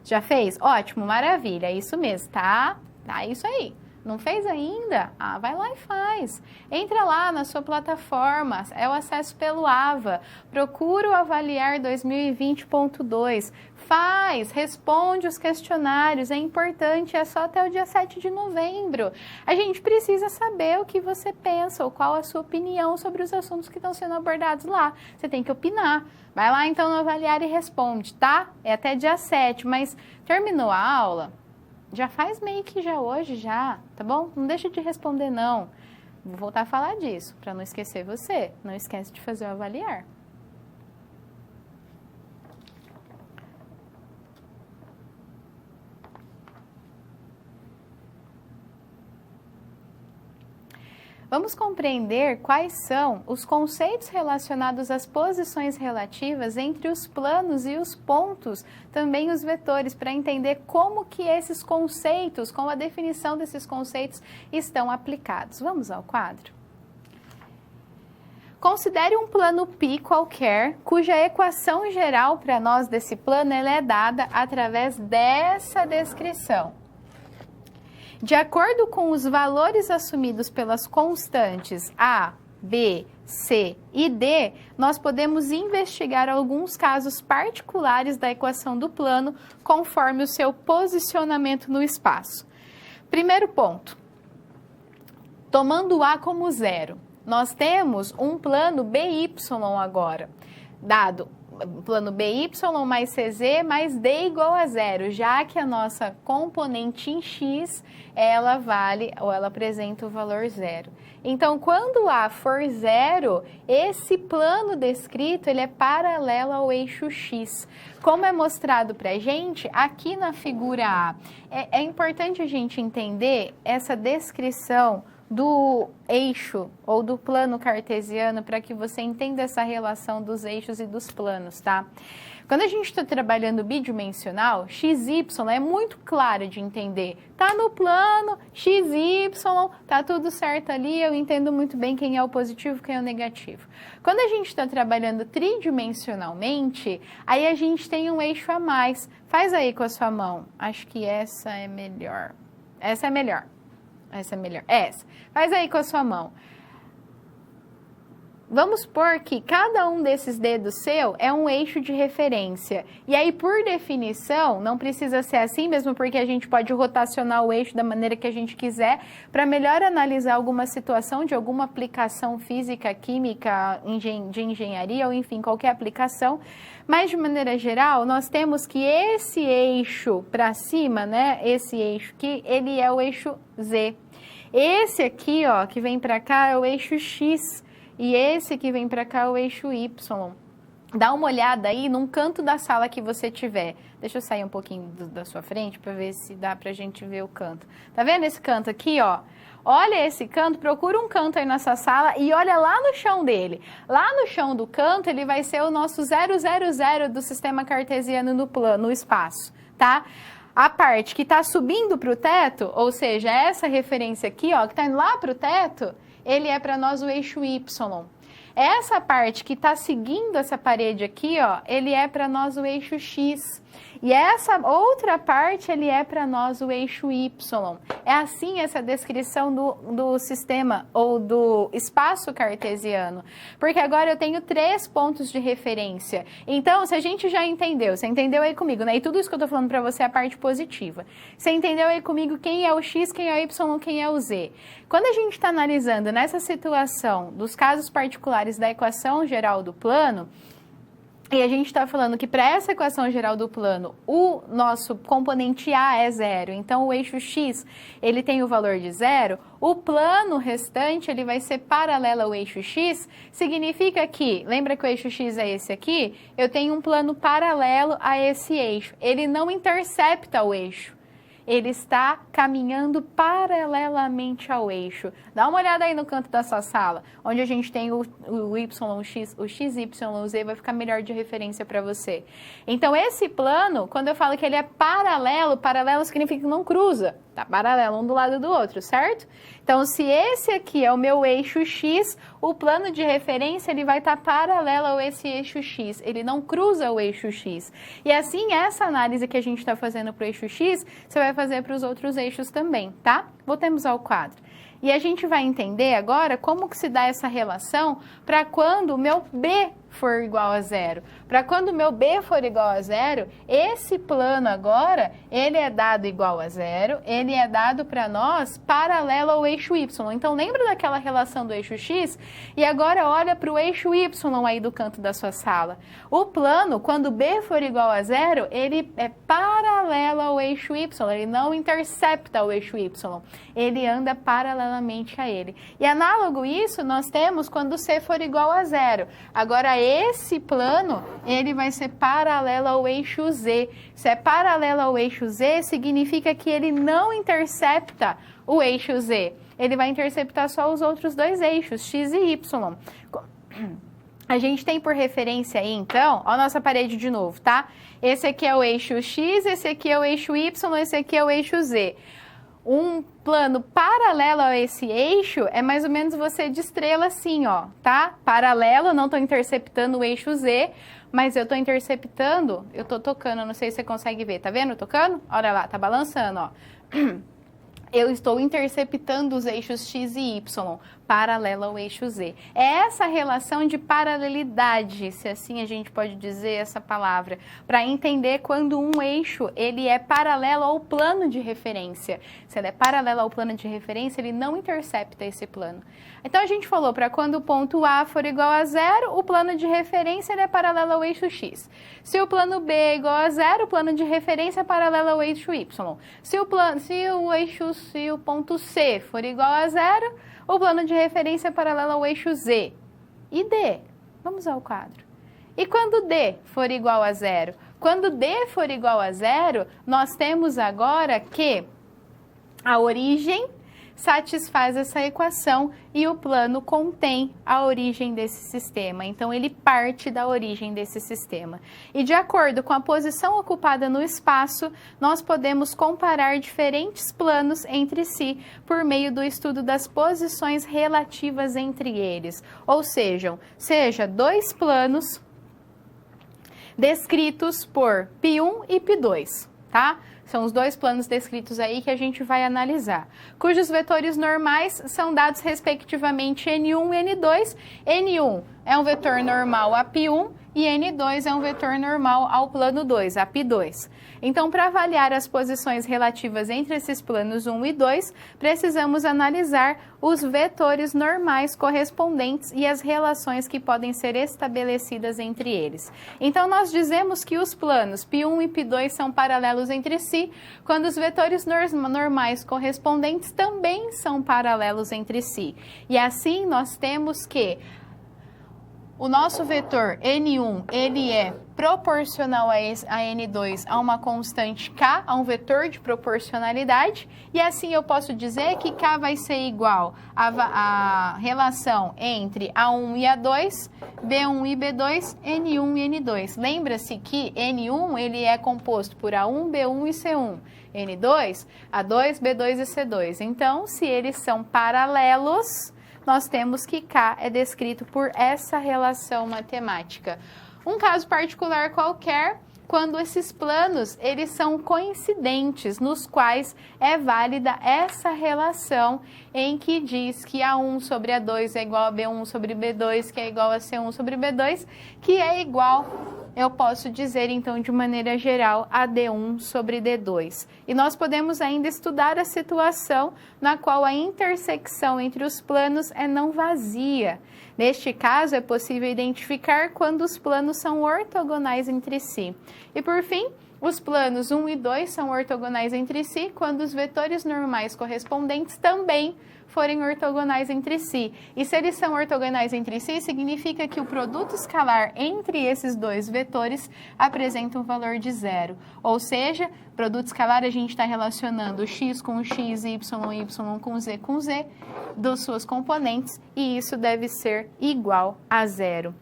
S1: Já fez? Ótimo, maravilha, é isso mesmo, tá? Tá, isso aí. Não fez ainda? Ah, vai lá e faz. Entra lá na sua plataforma, é o acesso pelo AVA. Procura o Avaliar 2020.2. Faz, responde os questionários, é importante, é só até o dia 7 de novembro. A gente precisa saber o que você pensa ou qual a sua opinião sobre os assuntos que estão sendo abordados lá. Você tem que opinar. Vai lá então no Avaliar e responde, tá? É até dia 7, mas terminou a aula? Já faz meio que já hoje, já, tá bom? Não deixa de responder, não. Vou voltar a falar disso, para não esquecer você. Não esquece de fazer o Avaliar. Vamos compreender quais são os conceitos relacionados às posições relativas entre os planos e os pontos, também os vetores, para entender como que esses conceitos, como a definição desses conceitos estão aplicados. Vamos ao quadro? Considere um plano π qualquer, cuja equação geral para nós desse plano ela é dada através dessa descrição. De acordo com os valores assumidos pelas constantes A, B, C e D, nós podemos investigar alguns casos particulares da equação do plano conforme o seu posicionamento no espaço. Primeiro ponto, tomando A como 0, nós temos um plano BY agora, dado plano BY mais CZ mais D igual a 0, já que a nossa componente em X, ela vale ou ela apresenta o valor 0. Então, quando A for 0, esse plano descrito, ele é paralelo ao eixo X. Como é mostrado para a gente aqui na figura A. É importante a gente entender essa descrição do eixo ou do plano cartesiano para que você entenda essa relação dos eixos e dos planos, tá? Quando a gente está trabalhando bidimensional, XY é muito claro de entender. Tá no plano, XY, tá tudo certo ali, eu entendo muito bem quem é o positivo, quem é o negativo. Quando a gente está trabalhando tridimensionalmente, aí a gente tem um eixo a mais. Faz aí com a sua mão. Acho que essa é melhor. Essa é melhor. Essa é melhor. Essa. Faz aí com a sua mão. Vamos supor que cada um desses dedos seu é um eixo de referência. E aí, por definição, não precisa ser assim, mesmo porque a gente pode rotacionar o eixo da maneira que a gente quiser, para melhor analisar alguma situação de alguma aplicação física, química, de engenharia, ou enfim, qualquer aplicação. Mas, de maneira geral, nós temos que esse eixo para cima, né? Esse eixo aqui, ele é o eixo Z. Esse aqui, ó, que vem para cá, é o eixo X. E esse que vem para cá é o eixo Y. Dá uma olhada aí num canto da sala que você tiver. Deixa eu sair um pouquinho da sua frente para ver se dá para a gente ver o canto. Tá vendo esse canto aqui, ó? Olha esse canto, procura um canto aí nessa sala e olha lá no chão dele. Lá no chão do canto, ele vai ser o nosso 000 do sistema cartesiano no plano, no espaço, tá? A parte que está subindo para o teto, ou seja, essa referência aqui, ó, que está indo lá para o teto, ele é para nós o eixo Y. Essa parte que está seguindo essa parede aqui, ó, ele é para nós o eixo X. E essa outra parte, ele é para nós o eixo Y. É assim essa descrição do sistema ou do espaço cartesiano. Porque agora eu tenho 3 pontos de referência. Então, se a gente já entendeu, você entendeu aí comigo, né? E tudo isso que eu estou falando para você é a parte positiva. Você entendeu aí comigo quem é o X, quem é o Y, quem é o Z. Quando a gente está analisando nessa situação dos casos particulares da equação geral do plano, e a gente está falando que para essa equação geral do plano, o nosso componente A é 0, então o eixo X ele tem o valor de 0, o plano restante ele vai ser paralelo ao eixo X, significa que, lembra que o eixo X é esse aqui? Eu tenho um plano paralelo a esse eixo, ele não intercepta o eixo. Ele está caminhando paralelamente ao eixo. Dá uma olhada aí no canto da sua sala, onde a gente tem o Y, o X, Y, o Z, vai ficar melhor de referência para você. Então, esse plano, quando eu falo que ele é paralelo, paralelo significa que não cruza. Tá paralelo um do lado do outro, certo? Então, se esse aqui é o meu eixo X, o plano de referência ele vai estar paralelo ao esse eixo X. Ele não cruza o eixo X. E assim, essa análise que a gente está fazendo para o eixo X, você vai fazer para os outros eixos também, tá? Voltemos ao quadro. E a gente vai entender agora como que se dá essa relação para quando o meu B for igual a 0. Para quando o meu B for igual a 0, esse plano agora, ele é dado igual a 0, ele é dado para nós paralelo ao eixo Y. Então, lembra daquela relação do eixo X? E agora olha para o eixo Y aí do canto da sua sala. O plano, quando B for igual a 0, ele é paralelo ao eixo Y, ele não intercepta o eixo Y, ele anda paralelamente a ele. E análogo isso, nós temos quando C for igual a 0. Agora, esse plano, ele vai ser paralelo ao eixo Z. Se é paralelo ao eixo Z, significa que ele não intercepta o eixo Z. Ele vai interceptar só os outros dois eixos, X e Y. A gente tem por referência aí, então, ó a nossa parede de novo, tá? Esse aqui é o eixo X, esse aqui é o eixo Y, esse aqui é o eixo Z. Um plano paralelo a esse eixo é mais ou menos você de estrela assim, ó, tá? Paralelo, não estou interceptando o eixo Z, mas eu estou interceptando, eu estou tocando, não sei se você consegue ver, tá vendo tocando? Olha lá, tá balançando, ó. Eu estou interceptando os eixos X e Y, paralelo ao eixo Z. É essa relação de paralelidade, se assim a gente pode dizer essa palavra, para entender quando um eixo ele é paralelo ao plano de referência. Se ele é paralelo ao plano de referência, ele não intercepta esse plano. Então, a gente falou para quando o ponto A for igual a 0, o plano de referência ele é paralelo ao eixo X. Se o plano B é igual a 0, o plano de referência é paralelo ao eixo Y. Se o ponto C for igual a 0, o plano de referência é paralelo ao eixo Z. E D? Vamos ao quadro. E quando D for igual a 0? Quando D for igual a 0, nós temos agora que a origem satisfaz essa equação e o plano contém a origem desse sistema. Então, ele parte da origem desse sistema. E de acordo com a posição ocupada no espaço, nós podemos comparar diferentes planos entre si por meio do estudo das posições relativas entre eles. Ou seja, dois planos descritos por π1 e π2, tá? São os dois planos descritos aí que a gente vai analisar, cujos vetores normais são dados respectivamente N1 e N2. N1 é um vetor normal a π1 e N2 é um vetor normal ao plano 2, a π2. Então, para avaliar as posições relativas entre esses planos 1 e 2, precisamos analisar os vetores normais correspondentes e as relações que podem ser estabelecidas entre eles. Então, nós dizemos que os planos π1 e π2 são paralelos entre si, quando os vetores normais correspondentes também são paralelos entre si. E assim, nós temos que o nosso vetor N1, ele é proporcional a N2 a uma constante K, a um vetor de proporcionalidade, e assim eu posso dizer que K vai ser igual à relação entre A1 e A2, B1 e B2, N1 e N2. Lembra-se que N1 ele é composto por A1, B1 e C1. N2, A2, B2 e C2. Então, se eles são paralelos, nós temos que K é descrito por essa relação matemática. Um caso particular qualquer, quando esses planos eles são coincidentes, nos quais é válida essa relação em que diz que A1 sobre A2 é igual a B1 sobre B2, que é igual a C1 sobre B2, que é igual, eu posso dizer então de maneira geral, a D1 sobre D2. E nós podemos ainda estudar a situação na qual a intersecção entre os planos é não vazia. Neste caso, é possível identificar quando os planos são ortogonais entre si. E por fim, os planos 1 e 2 são ortogonais entre si quando os vetores normais correspondentes também forem ortogonais entre si. E se eles são ortogonais entre si, significa que o produto escalar entre esses dois vetores apresenta um valor de zero. Ou seja, produto escalar a gente está relacionando x com x, y com z das suas componentes, e isso deve ser igual a zero.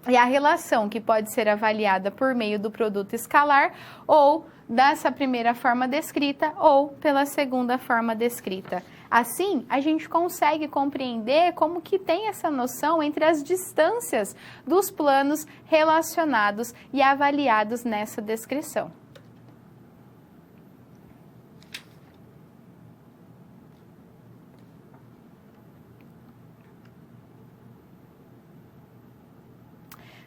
S1: E a relação que pode ser avaliada por meio do produto escalar ou dessa primeira forma descrita ou pela segunda forma descrita. Assim, a gente consegue compreender como que tem essa noção entre as distâncias dos planos relacionados e avaliados nessa descrição.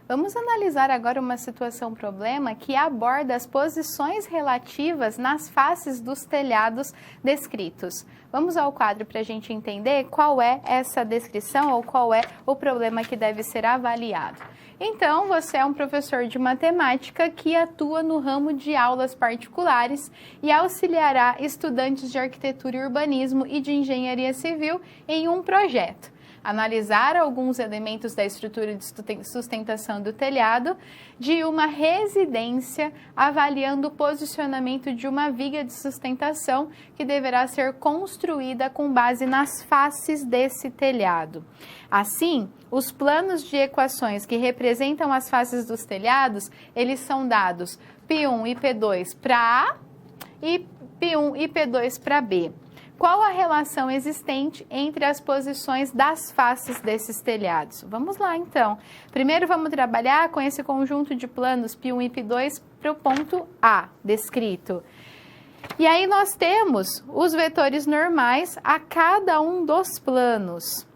S1: Vamos analisar agora uma situação-problema que aborda as posições relativas nas faces dos telhados descritos. Vamos ao quadro para a gente entender qual é essa descrição ou qual é o problema que deve ser avaliado. Então, você é um professor de matemática que atua no ramo de aulas particulares e auxiliará estudantes de arquitetura e urbanismo e de engenharia civil em um projeto. Analisar alguns elementos da estrutura de sustentação do telhado de uma residência, avaliando o posicionamento de uma viga de sustentação que deverá ser construída com base nas faces desse telhado. Assim, os planos de equações que representam as faces dos telhados, eles são dados P1 e P2 para A e P1 e P2 para B. Qual a relação existente entre as posições das faces desses telhados? Vamos lá, então. Primeiro, vamos trabalhar com esse conjunto de planos P1 e P2 para o ponto A, descrito. E aí, nós temos os vetores normais a cada um dos planos.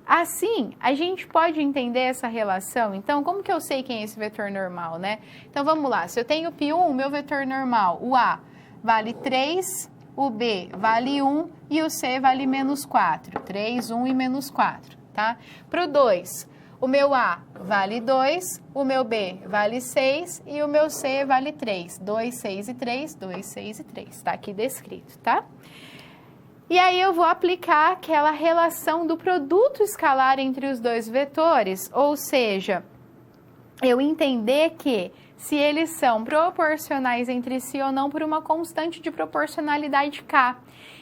S1: Assim, a gente pode entender essa relação. Então, como que eu sei quem é esse vetor normal, né? Então, vamos lá. Se eu tenho P1, o meu vetor normal, o A, vale 3... o B vale 1 e o C vale menos 4. 3, 1 e menos 4, tá? Para o 2, o meu A vale 2, o meu B vale 6 e o meu C vale 3. 2, 6 e 3, 2, 6 e 3. Está aqui descrito, tá? E aí eu vou aplicar aquela relação do produto escalar entre os dois vetores, ou seja, eu entender que se eles são proporcionais entre si ou não por uma constante de proporcionalidade K.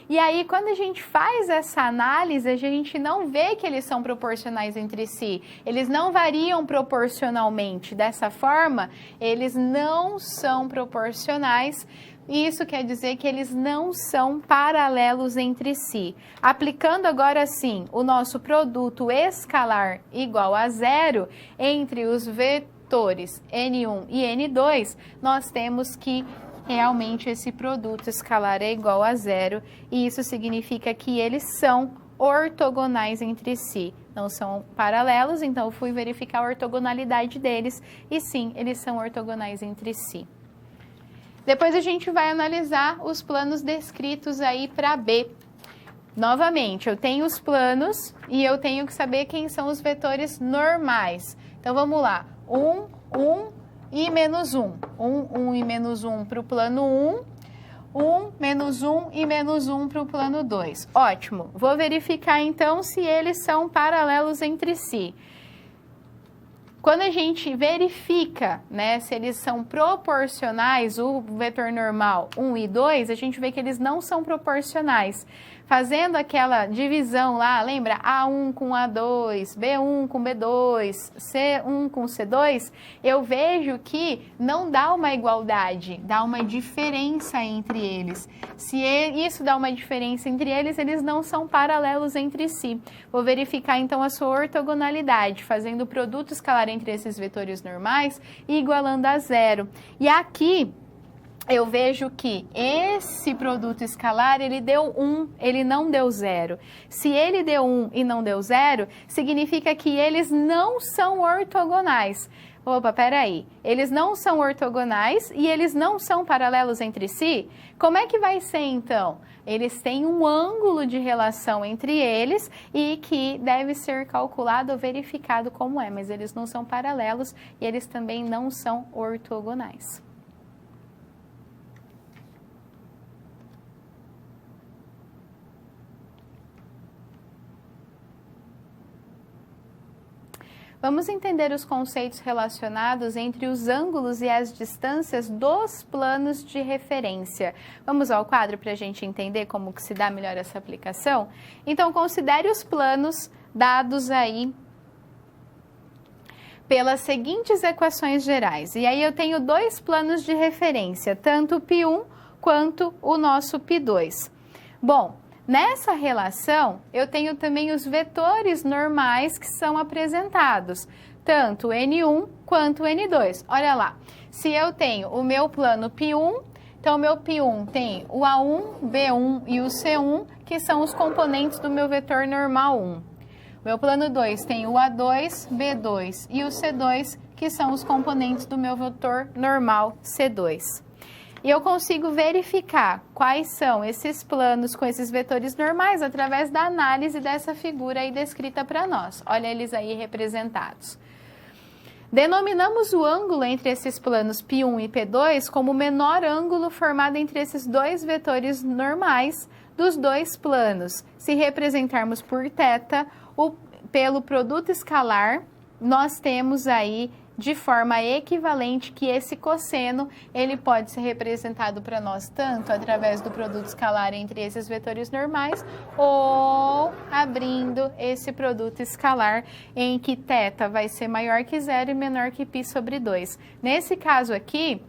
S1: E aí, quando a gente faz essa análise, a gente não vê que eles são proporcionais entre si. Eles não variam proporcionalmente. Dessa forma, eles não são proporcionais. E isso quer dizer que eles não são paralelos entre si. Aplicando agora sim o nosso produto escalar igual a zero entre os vetores N1 e N2, nós temos que realmente esse produto escalar é igual a zero, e isso significa que eles são ortogonais entre si. Não são paralelos, então eu fui verificar a ortogonalidade deles, e sim, eles são ortogonais entre si. Depois a gente vai analisar os planos descritos aí para B. Novamente, eu tenho os planos e eu tenho que saber quem são os vetores normais. Então vamos lá, 1, 1 e menos 1. 1 e menos 1 para o plano 1, 1, menos 1 e menos 1 para o plano 2. Ótimo, vou verificar então se eles são paralelos entre si. Quando a gente verifica, né, se eles são proporcionais, o vetor normal 1 e 2, a gente vê que eles não são proporcionais. Fazendo aquela divisão lá, lembra? A1 com A2, B1 com B2, C1 com C2, eu vejo que não dá uma igualdade, dá uma diferença entre eles. Se isso dá uma diferença entre eles, eles não são paralelos entre si. Vou verificar então a sua ortogonalidade, fazendo o produto escalar entre esses vetores normais e igualando a zero. E aqui eu vejo que esse produto escalar, ele deu 1, ele não deu 0. Se ele deu 1 e não deu 0, significa que eles não são ortogonais. Opa, peraí, eles não são ortogonais e eles não são paralelos entre si? Como é que vai ser então? Eles têm um ângulo de relação entre eles e que deve ser calculado ou verificado como é, mas eles não são paralelos e eles também não são ortogonais. Vamos entender os conceitos relacionados entre os ângulos e as distâncias dos planos de referência. Vamos ao quadro para a gente entender como que se dá melhor essa aplicação? Então, considere os planos dados aí pelas seguintes equações gerais. E aí eu tenho dois planos de referência, tanto o π1 quanto o nosso π2. Bom, nessa relação, eu tenho também os vetores normais que são apresentados, tanto N1 quanto N2. Olha lá, se eu tenho o meu plano π1, então o meu π1 tem o A1, B1 e o C1, que são os componentes do meu vetor normal 1. O meu plano 2 tem o A2, B2 e o C2, que são os componentes do meu vetor normal C2. E eu consigo verificar quais são esses planos com esses vetores normais através da análise dessa figura aí descrita para nós. Olha eles aí representados. Denominamos o ângulo entre esses planos π1 e π2 como o menor ângulo formado entre esses dois vetores normais dos dois planos. Se representarmos por θ, pelo produto escalar, nós temos aí de forma equivalente que esse cosseno, ele pode ser representado para nós tanto através do produto escalar entre esses vetores normais ou abrindo esse produto escalar em que θ vai ser maior que 0 e menor que π sobre 2. Nesse caso aqui,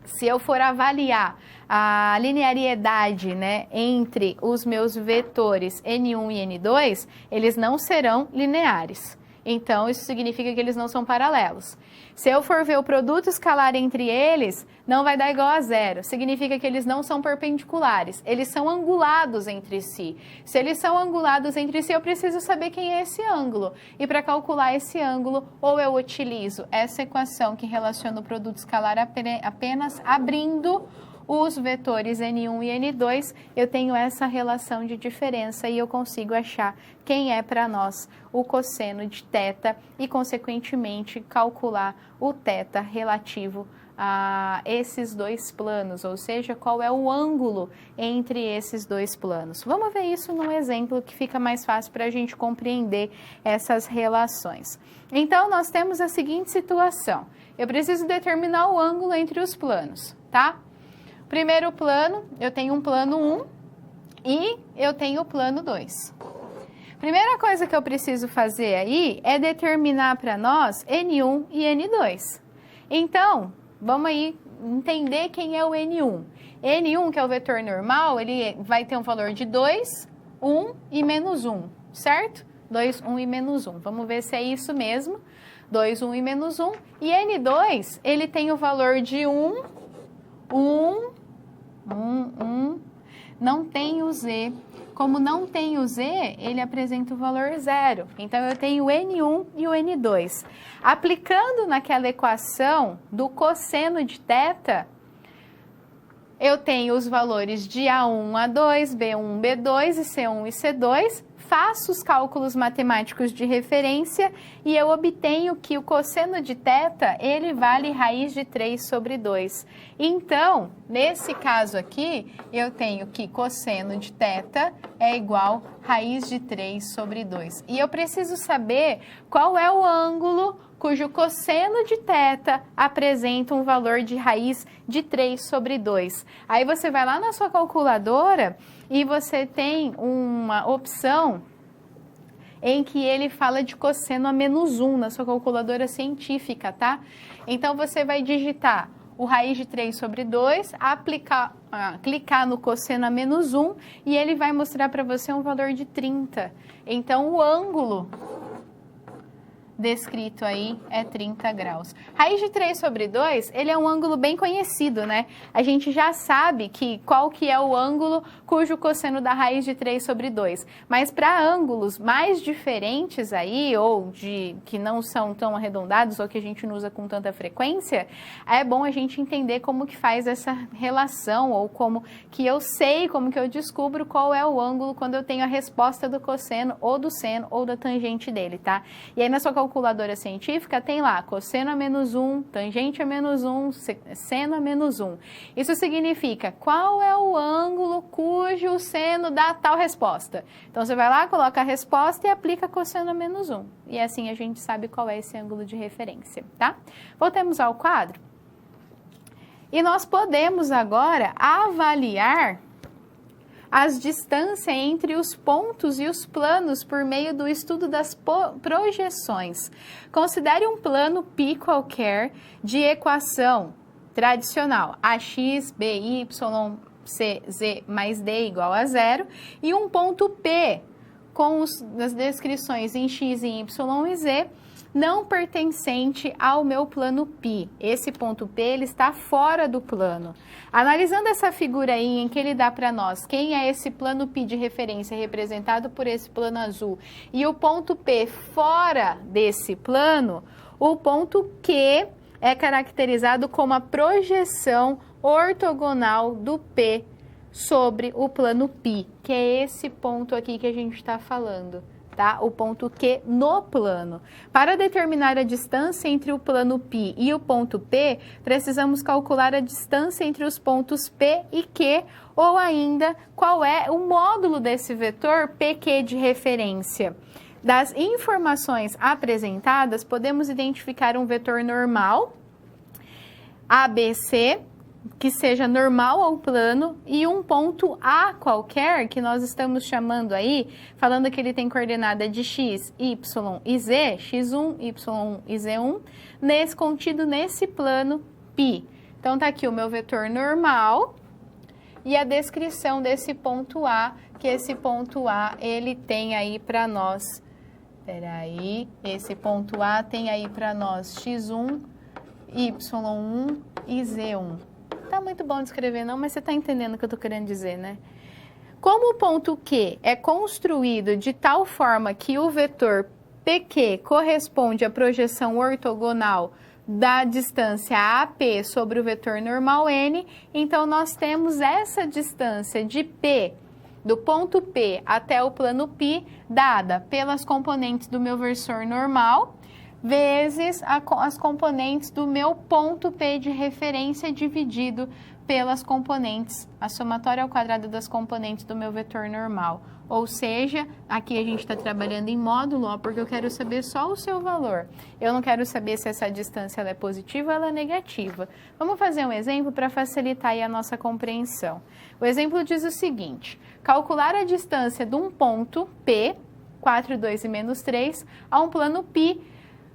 S1: se eu for avaliar a linearidade, né, entre os meus vetores N1 e N2, eles não serão lineares. Então, isso significa que eles não são paralelos. Se eu for ver o produto escalar entre eles, não vai dar igual a 0. Significa que eles não são perpendiculares. Eles são angulados entre si. Se eles são angulados entre si, eu preciso saber quem é esse ângulo. E para calcular esse ângulo, ou eu utilizo essa equação que relaciona o produto escalar apenas abrindo os vetores N1 e N2, eu tenho essa relação de diferença e eu consigo achar quem é para nós o cosseno de θ e, consequentemente, calcular o θ relativo a esses dois planos, ou seja, qual é o ângulo entre esses dois planos. Vamos ver isso num exemplo que fica mais fácil para a gente compreender essas relações. Então, nós temos a seguinte situação. Eu preciso determinar o ângulo entre os planos, tá? Primeiro plano, eu tenho um plano 1 e eu tenho o plano 2. Primeira coisa que eu preciso fazer aí é determinar para nós N1 e N2. Então, vamos aí entender quem é o N1. N1, que é o vetor normal, ele vai ter um valor de 2, 1 e menos 1, certo? 2, 1 e menos 1. Vamos ver se é isso mesmo. 2, 1 e menos 1. E N2, ele tem o valor de 1, 1, 1, 1. Não tem o Z. Como não tem o Z, ele apresenta o valor 0. Então, eu tenho o N1 e o N2. Aplicando naquela equação do cosseno de θ, eu tenho os valores de A1, A2, B1, B2 e C1 e C2. Faço os cálculos matemáticos de referência e eu obtenho que o cosseno de θ, ele vale raiz de 3 sobre 2. Então, nesse caso aqui, eu tenho que cosseno de θ é igual a raiz de 3 sobre 2. E eu preciso saber qual é o ângulo cujo cosseno de θ apresenta um valor de raiz de 3 sobre 2. Aí você vai lá na sua calculadora e você tem uma opção em que ele fala de cosseno a menos 1 na sua calculadora científica, tá? Então, você vai digitar o raiz de 3 sobre 2, clicar no cosseno a menos 1 e ele vai mostrar para você um valor de 30. Então, o ângulo descrito aí é 30 graus. Raiz de 3 sobre 2, ele é um ângulo bem conhecido, né? A gente já sabe qual que é o ângulo cujo cosseno da raiz de 3 sobre 2. Mas para ângulos mais diferentes aí, ou que não são tão arredondados, ou que a gente não usa com tanta frequência, é bom a gente entender como que faz essa relação, ou como que eu sei, como que eu descubro qual é o ângulo quando eu tenho a resposta do cosseno, ou do seno, ou da tangente dele, tá? E aí na sua calculadora científica tem lá cosseno a menos 1, tangente a menos 1, seno a menos 1. Isso significa qual é o ângulo cujo seno dá tal resposta. Então, você vai lá, coloca a resposta e aplica cosseno a menos 1. E assim a gente sabe qual é esse ângulo de referência, tá? Voltemos ao quadro. E nós podemos agora avaliar as distâncias entre os pontos e os planos por meio do estudo das projeções. Considere um plano π qualquer de equação tradicional ax, by, c, z mais d igual a 0 e um ponto P com as descrições em x, em y e z não pertencente ao meu plano π. Esse ponto P ele está fora do plano. Analisando essa figura aí em que ele dá para nós quem é esse plano π de referência representado por esse plano azul e o ponto P fora desse plano, o ponto Q é caracterizado como a projeção ortogonal do P sobre o plano π, que é esse ponto aqui que a gente está falando. Tá? O ponto Q no plano. Para determinar a distância entre o plano π e o ponto P, precisamos calcular a distância entre os pontos P e Q, ou ainda, qual é o módulo desse vetor PQ de referência. Das informações apresentadas, podemos identificar um vetor normal, ABC, que seja normal ao plano, e um ponto A qualquer, que nós estamos chamando aí, falando que ele tem coordenada de x, y e z, x1, y1 e z1, contido nesse plano π. Então, tá aqui o meu vetor normal e a descrição desse ponto A, que esse ponto A, ele tem aí para nós, esse ponto A tem aí para nós x1, y1 e z1. Tá muito bom de escrever não, mas você tá entendendo o que eu tô querendo dizer, né? Como o ponto Q é construído de tal forma que o vetor PQ corresponde à projeção ortogonal da distância AP sobre o vetor normal N, então nós temos essa distância de P, do ponto P até o plano π, dada pelas componentes do meu vetor normal, vezes as componentes do meu ponto P de referência dividido pelas componentes, a somatória ao quadrado das componentes do meu vetor normal. ou seja, aqui a gente está trabalhando em módulo, ó, porque eu quero saber só o seu valor. Eu não quero saber se essa distância ela é positiva ou ela é negativa. Vamos fazer um exemplo para facilitar aí a nossa compreensão. O exemplo diz o seguinte: calcular a distância de um ponto P, 4, 2 e menos 3, a um plano π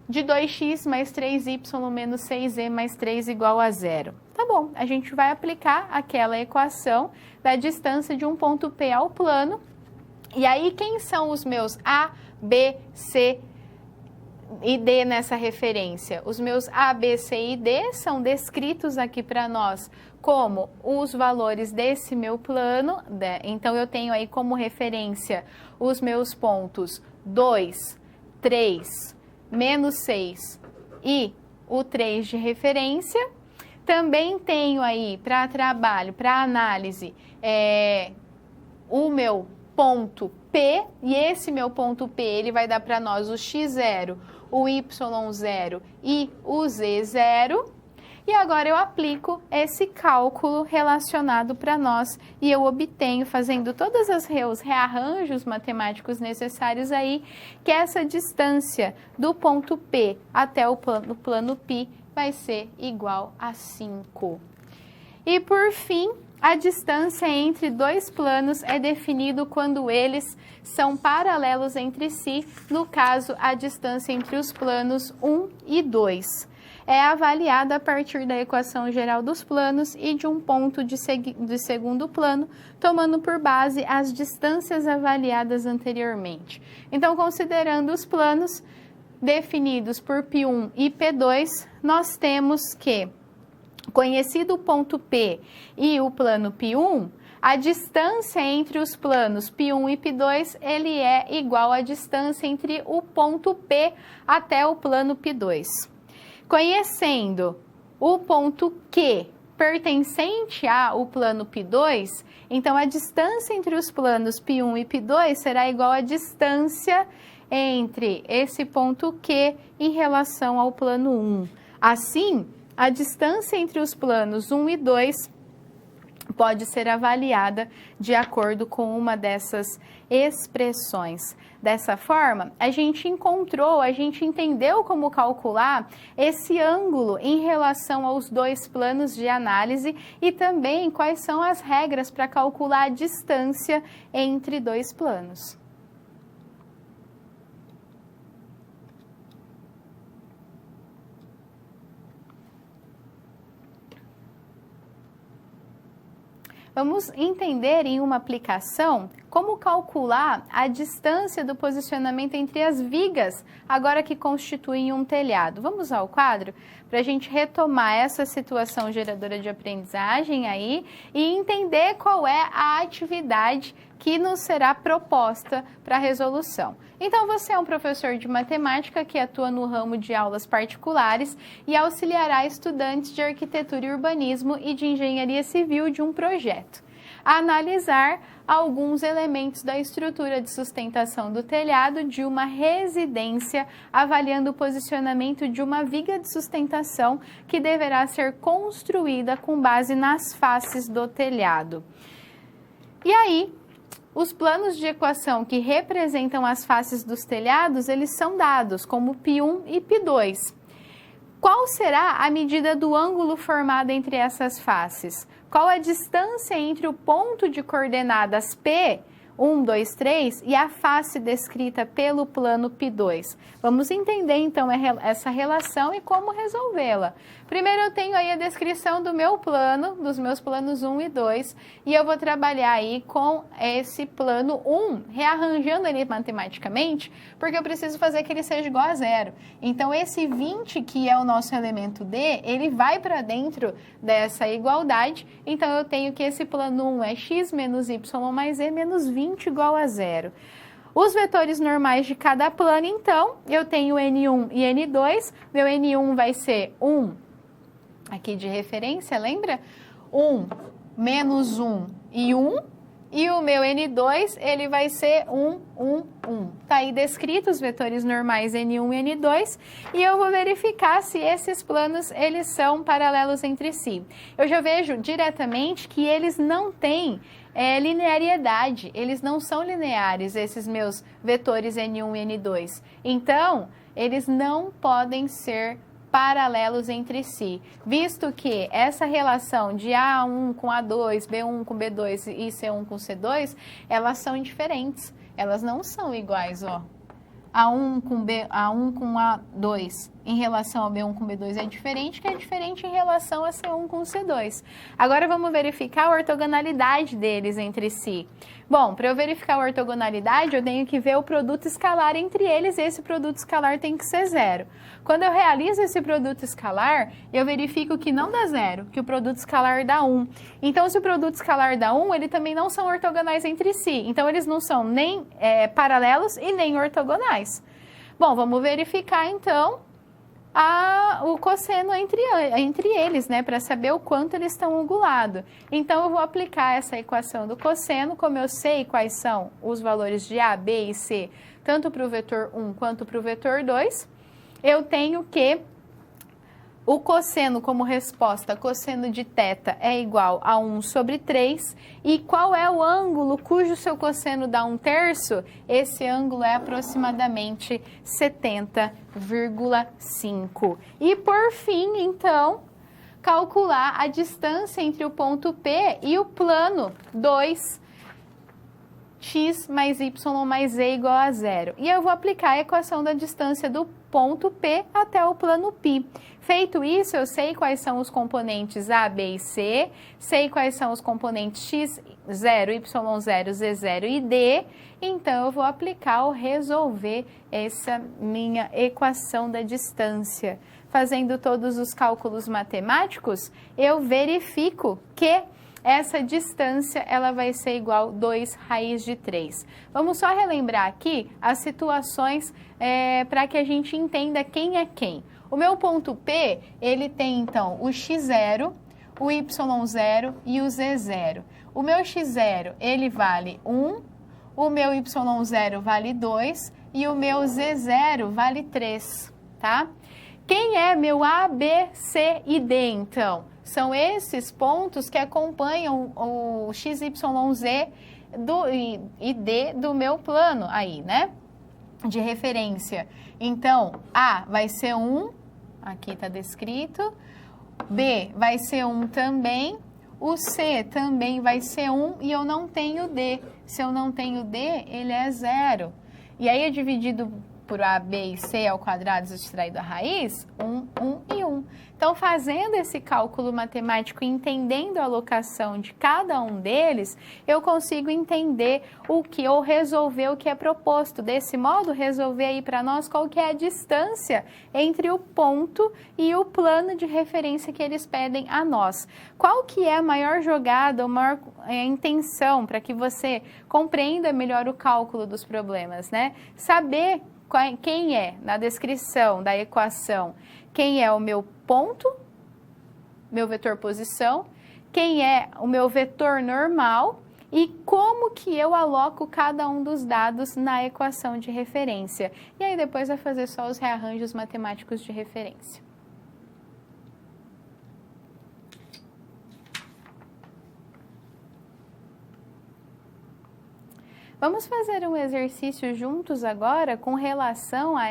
S1: de 2x mais 3y menos 6z mais 3 igual a 0. Tá bom, a gente vai aplicar aquela equação da distância de um ponto P ao plano. E aí, quem são os meus A, B, C e D nessa referência? Os meus A, B, C e D são descritos aqui para nós como os valores desse meu plano. Então, eu tenho aí como referência os meus pontos 2, 3, menos 6 e o 3 de referência. Também tenho aí para trabalho, para análise, o meu ponto P, e esse meu ponto P, ele vai dar para nós o x0, o y0 e o z0. E agora eu aplico esse cálculo relacionado para nós e eu obtenho, fazendo todos os rearranjos matemáticos necessários aí, que essa distância do ponto P até o plano π vai ser igual a 5. E por fim, a distância entre dois planos é definido quando eles são paralelos entre si, no caso, a distância entre os planos 1 e 2. É avaliada a partir da equação geral dos planos e de um ponto de segundo plano, tomando por base as distâncias avaliadas anteriormente. Então, considerando os planos definidos por π1 e P2, nós temos que, conhecido o ponto P e o plano π1, a distância entre os planos π1 e π2, ele é igual à distância entre o ponto P até o plano π2. Conhecendo o ponto Q pertencente ao plano π2, então a distância entre os planos π1 e π2 será igual à distância entre esse ponto Q em relação ao plano 1. Assim, a distância entre os planos 1 e 2 pode ser avaliada de acordo com uma dessas expressões. Dessa forma, a gente entendeu como calcular esse ângulo em relação aos dois planos de análise e também quais são as regras para calcular a distância entre dois planos. Vamos entender em uma aplicação como calcular a distância do posicionamento entre as vigas, agora que constituem um telhado. Vamos ao quadro para a gente retomar essa situação geradora de aprendizagem aí e entender qual é a atividade que nos será proposta para a resolução. Então, você é um professor de matemática que atua no ramo de aulas particulares e auxiliará estudantes de arquitetura e urbanismo e de engenharia civil de um projeto a analisar alguns elementos da estrutura de sustentação do telhado de uma residência, avaliando o posicionamento de uma viga de sustentação que deverá ser construída com base nas faces do telhado. E aí, os planos de equação que representam as faces dos telhados, eles são dados como π1 e π2. Qual será a medida do ângulo formado entre essas faces? Qual a distância entre o ponto de coordenadas P, 1, 2, 3, e a face descrita pelo plano π2? Vamos entender, então, essa relação e como resolvê-la. Primeiro, eu tenho aí a descrição do meu plano, dos meus planos 1 e 2, e eu vou trabalhar aí com esse plano 1, rearranjando ele matematicamente, porque eu preciso fazer que ele seja igual a 0. Então, esse 20, que é o nosso elemento D, ele vai para dentro dessa igualdade, então eu tenho que esse plano 1 é x menos y mais z menos 20 igual a 0. Os vetores normais de cada plano, então, eu tenho N1 e N2, meu N1 vai ser 1, aqui de referência, lembra? 1, menos 1 e 1, E o meu N2, ele vai ser 1, 1, 1. Tá aí descrito os vetores normais N1 e N2, e eu vou verificar se esses planos, eles são paralelos entre si. Eu já vejo diretamente que eles não têm linearidade, eles não são lineares, esses meus vetores N1 e N2. Então, eles não podem ser paralelos entre si, visto que essa relação de A1 com A2, B1 com B2 e C1 com C2, elas são diferentes, elas não são iguais, ó. A1 com A2 em relação ao B1 com B2 é diferente, que é diferente em relação a C1 com C2. Agora vamos verificar a ortogonalidade deles entre si. Bom, para eu verificar a ortogonalidade, eu tenho que ver o produto escalar entre eles, e esse produto escalar tem que ser zero. Quando eu realizo esse produto escalar, eu verifico que não dá zero, que o produto escalar dá 1. Então, se o produto escalar dá 1, eles também não são ortogonais entre si. Então, eles não são nem paralelos e nem ortogonais. Bom, vamos verificar, então, o cosseno entre eles, né, para saber o quanto eles estão angulados. Então, eu vou aplicar essa equação do cosseno, como eu sei quais são os valores de A, B e C, tanto para o vetor 1 quanto para o vetor 2, eu tenho que o cosseno como resposta, cosseno de θ é igual a 1 sobre 3. E qual é o ângulo cujo seu cosseno dá 1/3? Esse ângulo é aproximadamente 70,5. E por fim, então, calcular a distância entre o ponto P e o plano 2, x mais y mais z igual a 0. E eu vou aplicar a equação da distância do ponto P até o plano π. Feito isso, eu sei quais são os componentes A, B e C, sei quais são os componentes x, 0, y0, z0 e d, então eu vou aplicar ou resolver essa minha equação da distância. Fazendo todos os cálculos matemáticos, eu verifico que essa distância ela vai ser igual a 2 raiz de 3. Vamos só relembrar aqui as situações para que a gente entenda quem é quem. O meu ponto P, ele tem então o x0, o y0 e o z0. O meu x0, ele vale 1, o meu y0 vale 2 e o meu z0 vale 3, tá? Quem é meu A, B, C e D, então? São esses pontos que acompanham o x, y, z e d do meu plano aí, né? De referência. Então, A vai ser 1, aqui está descrito. B vai ser 1 também. O C também vai ser 1 e eu não tenho D. Se eu não tenho D, ele é 0. E aí é dividido por A, B e C ao quadrado subtraído a raiz, 1, 1 e 1. Então, fazendo esse cálculo matemático e entendendo a alocação de cada um deles, eu consigo entender ou resolver o que é proposto. Desse modo, resolver aí para nós qual que é a distância entre o ponto e o plano de referência que eles pedem a nós. Qual que é a maior jogada, a maior intenção para que você compreenda melhor o cálculo dos problemas, né? Saber quem é, na descrição da equação, quem é o meu ponto, meu vetor posição, quem é o meu vetor normal e como que eu aloco cada um dos dados na equação de referência. E aí depois vai fazer só os rearranjos matemáticos de referência. Vamos fazer um exercício juntos agora com relação a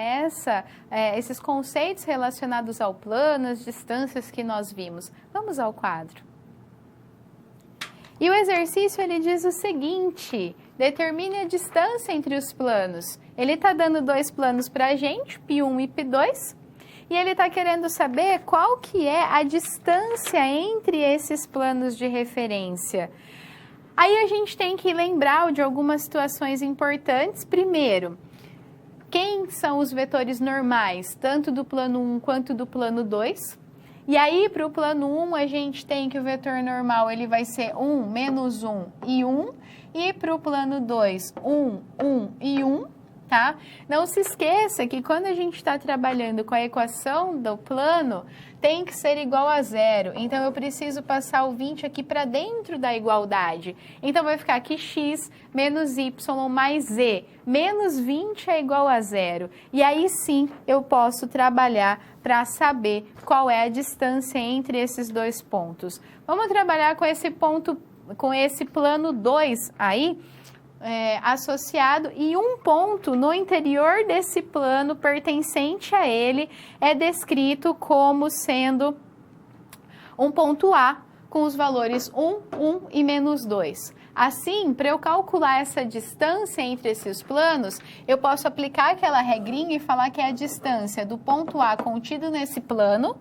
S1: esses conceitos relacionados ao plano, as distâncias que nós vimos. Vamos ao quadro. E o exercício ele diz o seguinte: determine a distância entre os planos. Ele está dando dois planos para a gente, π1 e π2, e ele está querendo saber qual que é a distância entre esses planos de referência. Aí a gente tem que lembrar de algumas situações importantes. Primeiro, quem são os vetores normais, tanto do plano 1 quanto do plano 2? E aí, para o plano 1, a gente tem que o vetor normal ele vai ser 1, -1 e 1. E para o plano 2, 1, 1 e 1. tá? Não se esqueça que quando a gente está trabalhando com a equação do plano, tem que ser igual a zero. Então, eu preciso passar o 20 aqui para dentro da igualdade. Então, vai ficar aqui x menos y mais z. Menos 20 é igual a zero. E aí, sim, eu posso trabalhar para saber qual é a distância entre esses dois pontos. Vamos trabalhar com esse ponto, com esse plano 2 aí, associado, e um ponto no interior desse plano pertencente a ele é descrito como sendo um ponto A com os valores 1, 1 e menos 2. Assim, para eu calcular essa distância entre esses planos, eu posso aplicar aquela regrinha e falar que é a distância do ponto A contido nesse plano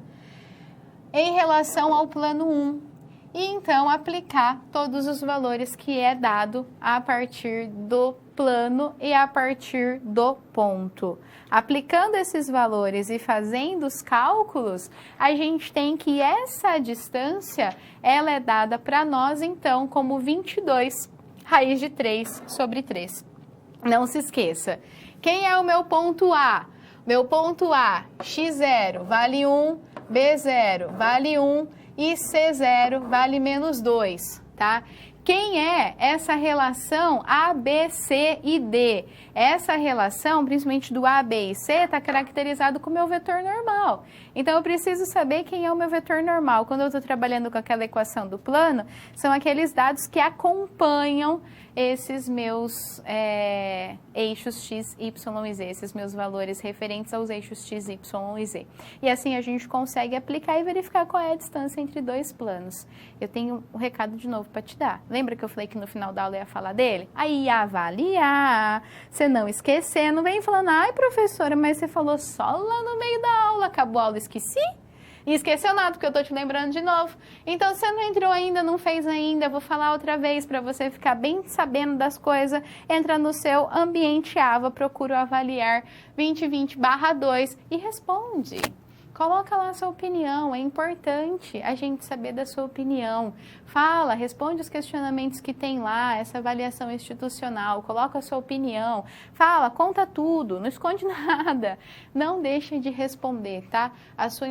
S1: em relação ao plano 1. E então aplicar todos os valores que é dado a partir do plano e a partir do ponto. Aplicando esses valores e fazendo os cálculos, a gente tem que essa distância, ela é dada para nós então como 22 raiz de 3 sobre 3. Não se esqueça, quem é o meu ponto A? Meu ponto A, x0 vale 1, b0 vale 1, e C0 vale menos 2, tá? Quem é essa relação A, B, C e D? Essa relação, principalmente do A, B e C, está caracterizado com o meu vetor normal. Então, eu preciso saber quem é o meu vetor normal. Quando eu estou trabalhando com aquela equação do plano, são aqueles dados que acompanham esses meus eixos x, y e z, esses meus valores referentes aos eixos x, y e z. E assim a gente consegue aplicar e verificar qual é a distância entre dois planos. Eu tenho um recado de novo para te dar. Lembra que eu falei que no final da aula eu ia falar dele? Aí, avaliar. Você não esquecer, não vem falando, ai professora, mas você falou só lá no meio da aula, acabou a aula, esqueci? E esqueceu nada, porque eu tô te lembrando de novo. Então, se você não entrou ainda, não fez ainda, eu vou falar outra vez para você ficar bem sabendo das coisas. Entra no seu ambiente AVA, procura o avaliar 2020/2 e responde. Coloca lá a sua opinião, é importante a gente saber da sua opinião. Fala, responde os questionamentos que tem lá, essa avaliação institucional, coloca a sua opinião. Fala, conta tudo, não esconde nada. Não deixe de responder, tá? A sua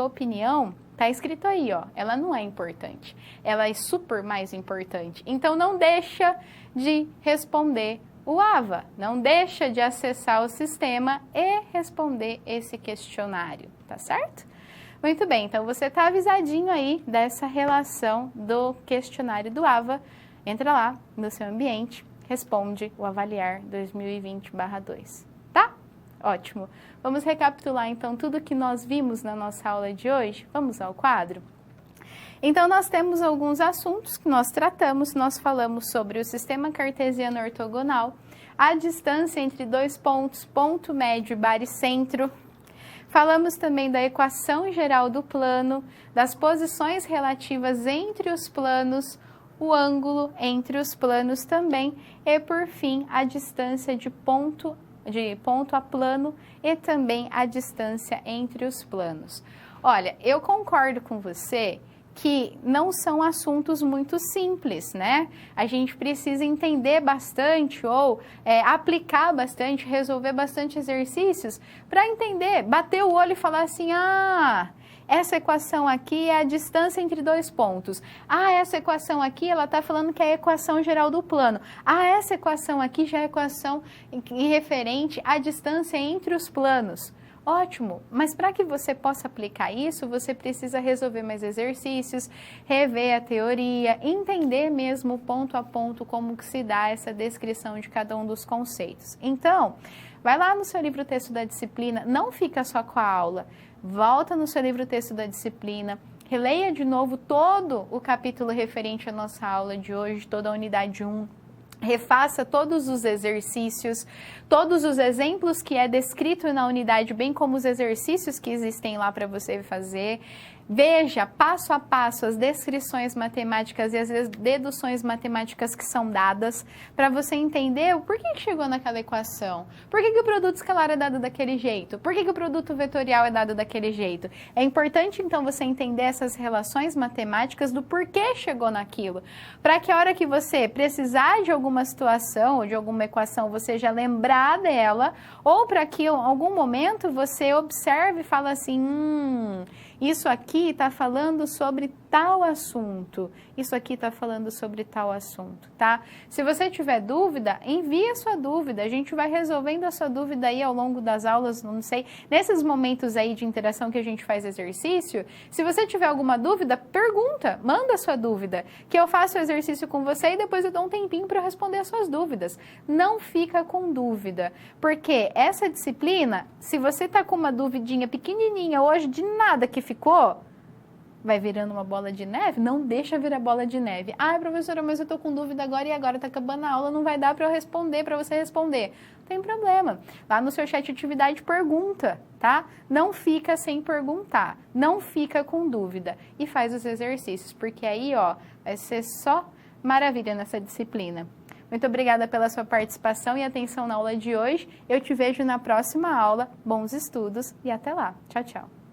S1: opinião tá escrito aí, ó. Ela não é importante, ela é super mais importante. Então, não deixa de responder o AVA, não deixa de acessar o sistema e responder esse questionário, tá certo? Muito bem, então você está avisadinho aí dessa relação do questionário do AVA. Entra lá no seu ambiente, responde o avaliar 2020/2, tá? Ótimo. Vamos recapitular então tudo que nós vimos na nossa aula de hoje? Vamos ao quadro? Então, nós temos alguns assuntos que nós tratamos, nós falamos sobre o sistema cartesiano ortogonal, a distância entre dois pontos, ponto médio e baricentro. Falamos também da equação geral do plano, das posições relativas entre os planos, o ângulo entre os planos também e, por fim, a distância de ponto a plano e também a distância entre os planos. Olha, eu concordo com você que não são assuntos muito simples, né? A gente precisa entender bastante ou aplicar bastante, resolver bastante exercícios para entender, bater o olho e falar assim, essa equação aqui é a distância entre dois pontos. Essa equação aqui, ela está falando que é a equação geral do plano. Essa equação aqui já é a equação referente à distância entre os planos. Ótimo, mas para que você possa aplicar isso, você precisa resolver mais exercícios, rever a teoria, entender mesmo ponto a ponto como que se dá essa descrição de cada um dos conceitos. Então, vai lá no seu livro texto da disciplina, não fica só com a aula, volta no seu livro texto da disciplina, releia de novo todo o capítulo referente à nossa aula de hoje, toda a unidade 1, refaça todos os exercícios, todos os exemplos que é descrito na unidade, bem como os exercícios que existem lá para você fazer. Veja passo a passo as descrições matemáticas e as deduções matemáticas que são dadas para você entender o porquê que chegou naquela equação. Por que o produto escalar é dado daquele jeito? Por que o produto vetorial é dado daquele jeito? É importante, então, você entender essas relações matemáticas do porquê chegou naquilo. Para que a hora que você precisar de alguma situação ou de alguma equação, você já lembrar dela, ou para que em algum momento você observe e fale assim, isso aqui está falando sobre tal assunto, isso aqui está falando sobre tal assunto, tá? Se você tiver dúvida, envie a sua dúvida, a gente vai resolvendo a sua dúvida aí ao longo das aulas, não sei, nesses momentos aí de interação que a gente faz exercício, se você tiver alguma dúvida, pergunta, manda a sua dúvida, que eu faço o exercício com você e depois eu dou um tempinho para responder as suas dúvidas. Não fica com dúvida, porque essa disciplina, se você está com uma duvidinha pequenininha hoje de nada que ficou, vai virando uma bola de neve, não deixa virar bola de neve. Ah, professora, mas eu estou com dúvida agora e agora está acabando a aula, não vai dar para eu responder, para você responder. Não tem problema. Lá no seu chat de atividade pergunta, tá? Não fica sem perguntar, não fica com dúvida e faz os exercícios, porque aí, ó, vai ser só maravilha nessa disciplina. Muito obrigada pela sua participação e atenção na aula de hoje. Eu te vejo na próxima aula. Bons estudos e até lá. Tchau, tchau.